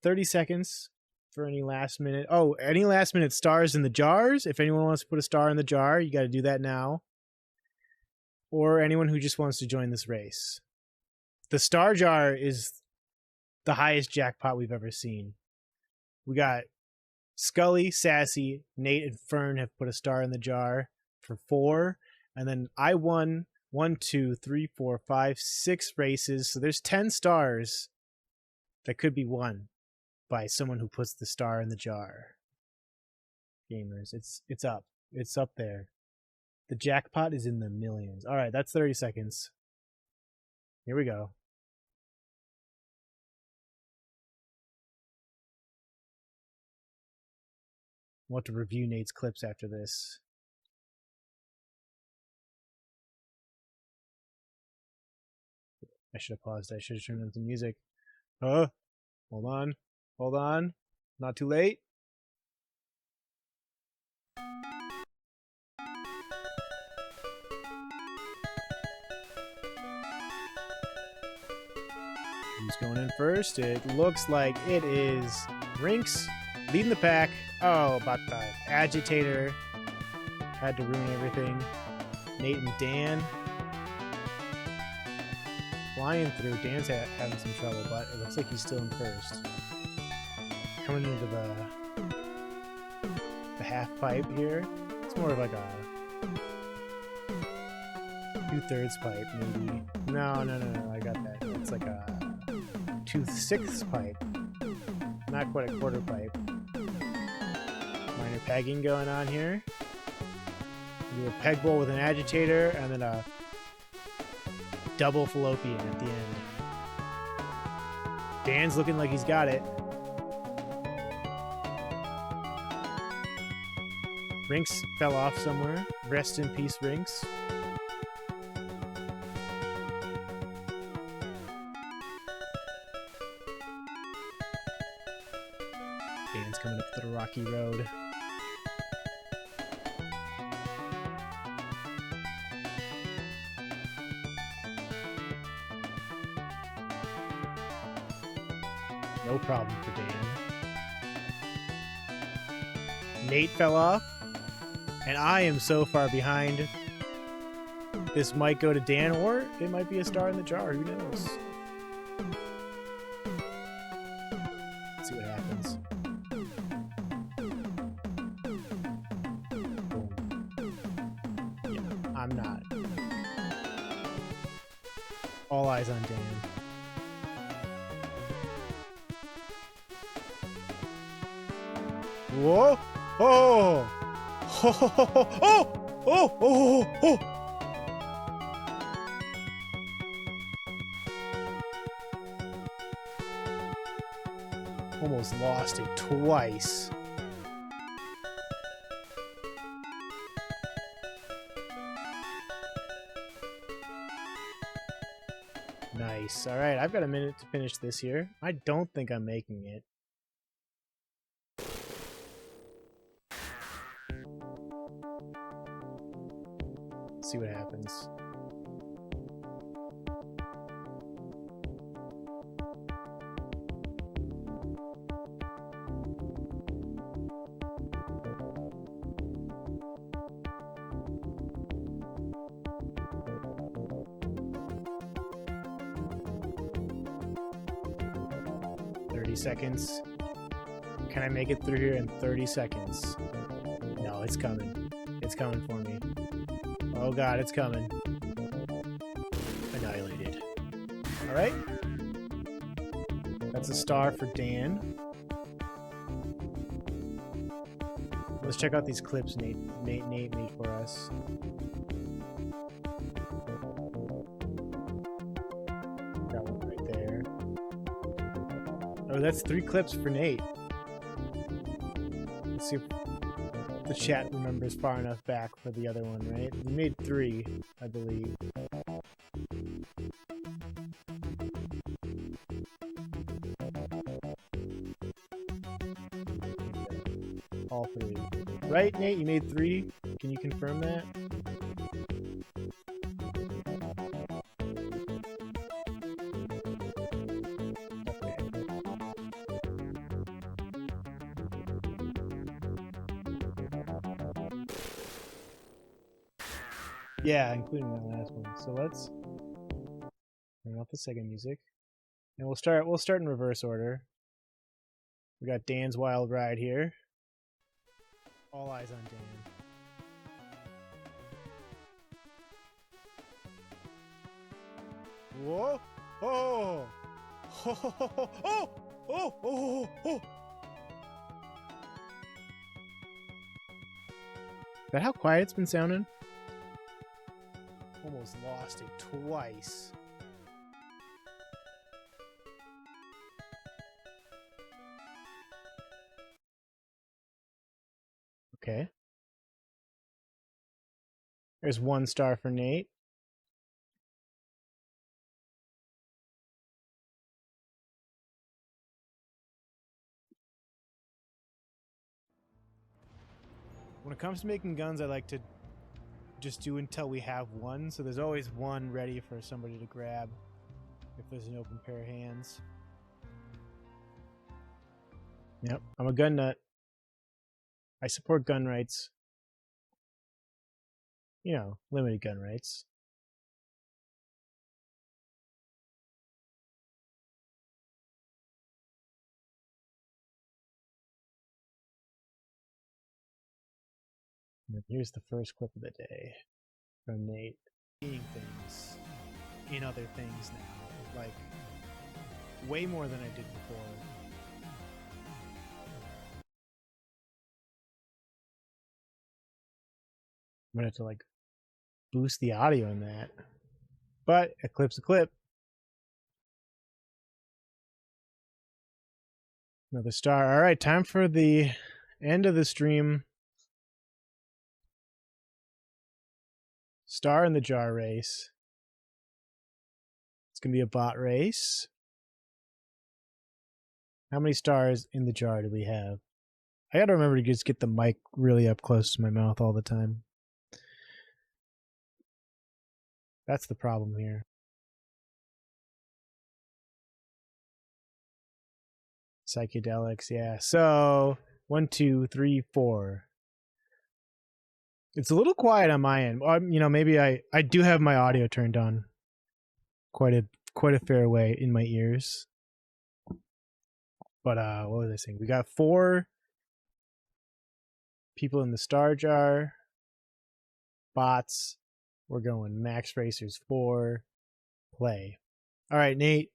Speaker 1: 30 seconds for any last minute. Oh, any last minute stars in the jars. If anyone wants to put a star in the jar, you got to do that now. Or anyone who just wants to join this race. The star jar is the highest jackpot we've ever seen. We got Scully, Sassy, Nate, and Fern have put a star in the jar. for 4, and then I won 1, 2, 3, 4, 5, 6 races. So there's 10 stars that could be won by someone who puts the star in the jar. Gamers, it's up. It's up there. The jackpot is in the millions. All right, that's 30 seconds. Here we go. I want to review Nate's clips after this. I should have paused. I should have turned on some music. Hold on. Hold on. Not too late. Who's going in first? It looks like it is Rinks leading the pack. Oh, about the agitator. Had to ruin everything. Nate and Dan flying through. Dan's having some trouble, but it looks like he's still in first. Coming into the half pipe here. It's more of like a 2/3 pipe, maybe. No, I got that. It's like a 2/6 pipe. Not quite a quarter pipe. Minor pegging going on here. Do a peg bowl with an agitator, and then a double fallopian at the end. Dan's looking like he's got it. Rinks fell off somewhere. Rest in peace, Rinks. Dan's coming up the rocky road. No problem for Dan. Nate fell off, and I am so far behind. This might go to Dan, or it might be a star in the jar. Who knows? Let's see what happens. Boom. Yeah, I'm not. All eyes on Dan. Whoa! Oh! Oh! Oh! Oh! Oh! Oh! Almost lost it twice. Nice. All right, I've got a minute to finish this here. I don't think I'm making it. See what happens. Seconds. Can I make it through here in 30 seconds? No, it's coming. It's coming for me. Oh god, it's coming. Annihilated. Alright. That's a star for Dan. Let's check out these clips Nate made for us. Got one right there. Oh, that's 3 clips for Nate. Let's see if the chat remembers far enough back for the other one, right? We made 3, I believe. All 3. Right, Nate? You made 3? Can you confirm that? Yeah, including that last one. So let's turn off the Sega music, and we'll start in reverse order. We got Dan's wild ride here. All eyes on Dan. Whoa! Oh! Oh! Oh! Oh! Oh! Oh! Oh! Is that how quiet it's been sounding? Almost lost it twice. Okay. There's 1 star for Nate. When it comes to making guns, I like to just do until we have one. So there's always one ready for somebody to grab if there's an open pair of hands. Yep, I'm a gun nut. I support gun rights. You know, limited gun rights. And here's the first clip of the day from Nate. Seeing things in other things now, like way more than I did before. I'm gonna have to like boost the audio in that, but a clip's a clip. Another star. All right, time for the end of the stream. Star in the jar race. It's gonna be a bot race. How many stars in the jar do we have? I gotta remember to just get the mic really up close to my mouth all the time. That's the problem here. Psychedelics, yeah. So 1, 2, 3, 4. It's a little quiet on my end. You know, maybe I do have my audio turned on quite a fair way in my ears. But what was I saying? We got 4 people in the star jar. Bots. We're going Max Racers 4. Play. All right, Nate.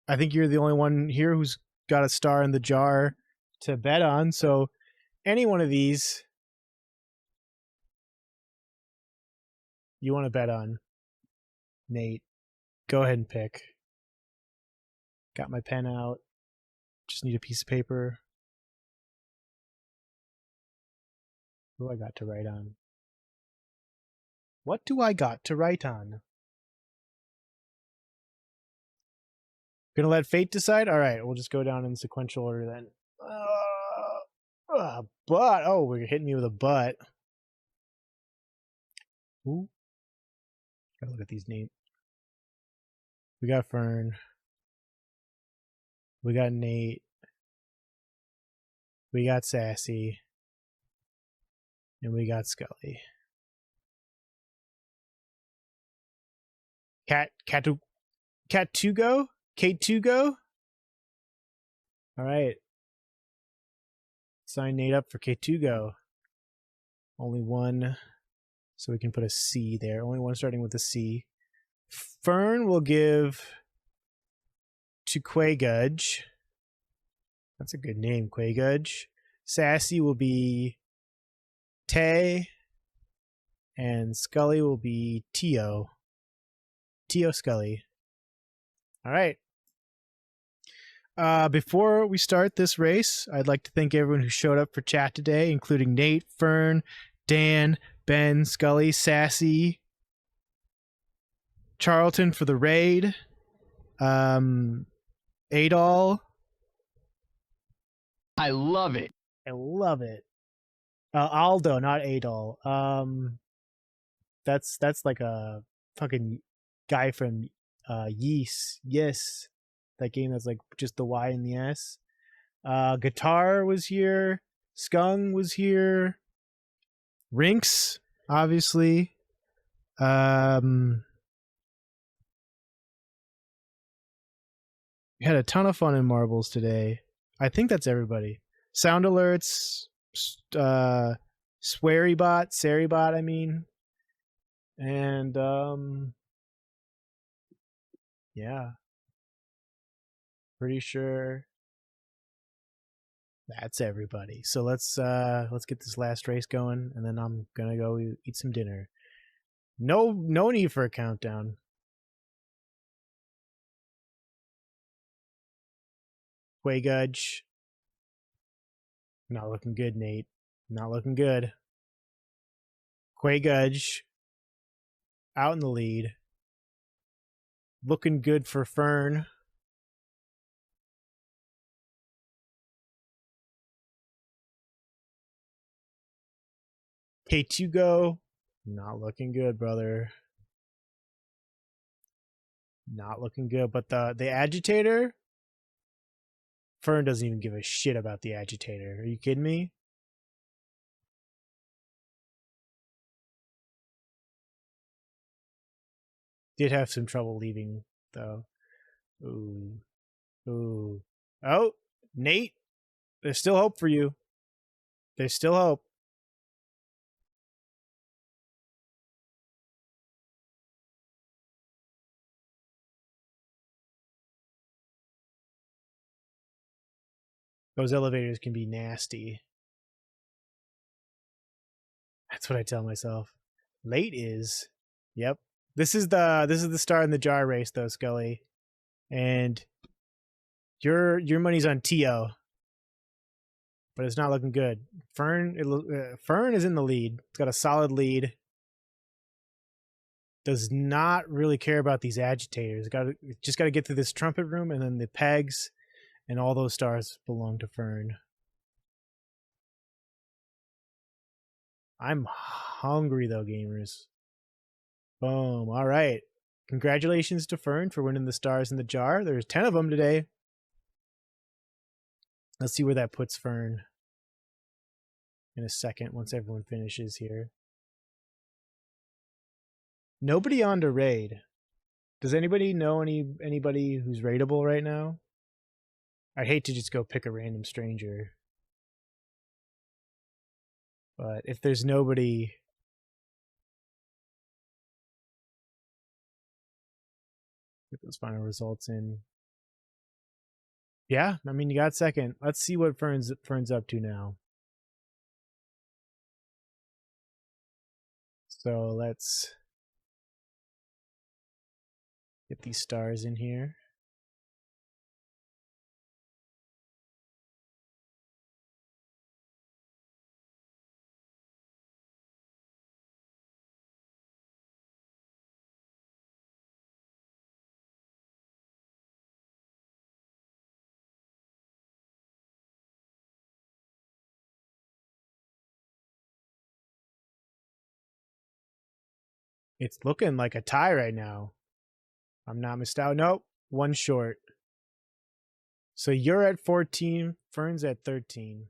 Speaker 1: I think you're the only one here who's got a star in the jar to bet on. So any one of these you want to bet on, Nate, go ahead and pick. Got my pen out. Just need a piece of paper. What do I got to write on? What do I got to write on? Gonna let fate decide? All right, we'll just go down in sequential order then. But, oh, we're hitting me with a butt. Ooh. Gotta look at these names. We got Fern. We got Nate. We got Sassy. And we got Scully. Cat2go? K2go? All right. Sign Nate up for K2go. Only one, so we can put a C there. Only one starting with a C. Fern will give to Quaygudge. That's a good name, Quaygudge. Sassy will be Tay. And Scully will be Tio. Tio Scully. All right. Before we start this race, I'd like to thank everyone who showed up for chat today, including Nate, Fern, Dan, Ben, Scully, Sassy, Charlton for the raid, Adol.
Speaker 2: I love it.
Speaker 1: I love it. Aldo, not Adol. That's like a fucking guy from Yeast. Yes. That game that's like just the Y and the S. Guitar was here. Skung was here. Rinks, obviously. We had a ton of fun in Marbles today. I think that's everybody. Sound alerts, Swearybot, Sarybot, I mean. And Yeah. Pretty sure that's everybody. So let's get this last race going, and then I'm gonna go eat some dinner. No need for a countdown. Quagudge. Not looking good, Nate. Not looking good. Quagudge out in the lead. Looking good for Fern. K2go. Not looking good, brother. Not looking good. But the agitator? Fern doesn't even give a shit about the agitator. Are you kidding me? Did have some trouble leaving, though. Ooh. Ooh. Oh, Nate. There's still hope for you. There's still hope. Those elevators can be nasty. That's what I tell myself. Late is. Yep. This is the star in the jar race though, Scully. And your money's on Tio. But it's not looking good. Fern is in the lead. It's got a solid lead. Does not really care about these agitators. Just got to get through this trumpet room, and then the pegs and all those stars belong to Fern. I'm hungry though, gamers. Boom. All right. Congratulations to Fern for winning the stars in the jar. There's 10 of them today. Let's see where that puts Fern in a second once everyone finishes here. Nobody on to raid. Does anybody know anybody who's raidable right now? I'd hate to just go pick a random stranger. But if there's nobody... Get those final results in. Yeah, I mean, you got second. Let's see what Fern's up to now. So let's get these stars in here. It's looking like a tie right now. I'm not missed out. Nope, one short. So you're at 14, Fern's at 13.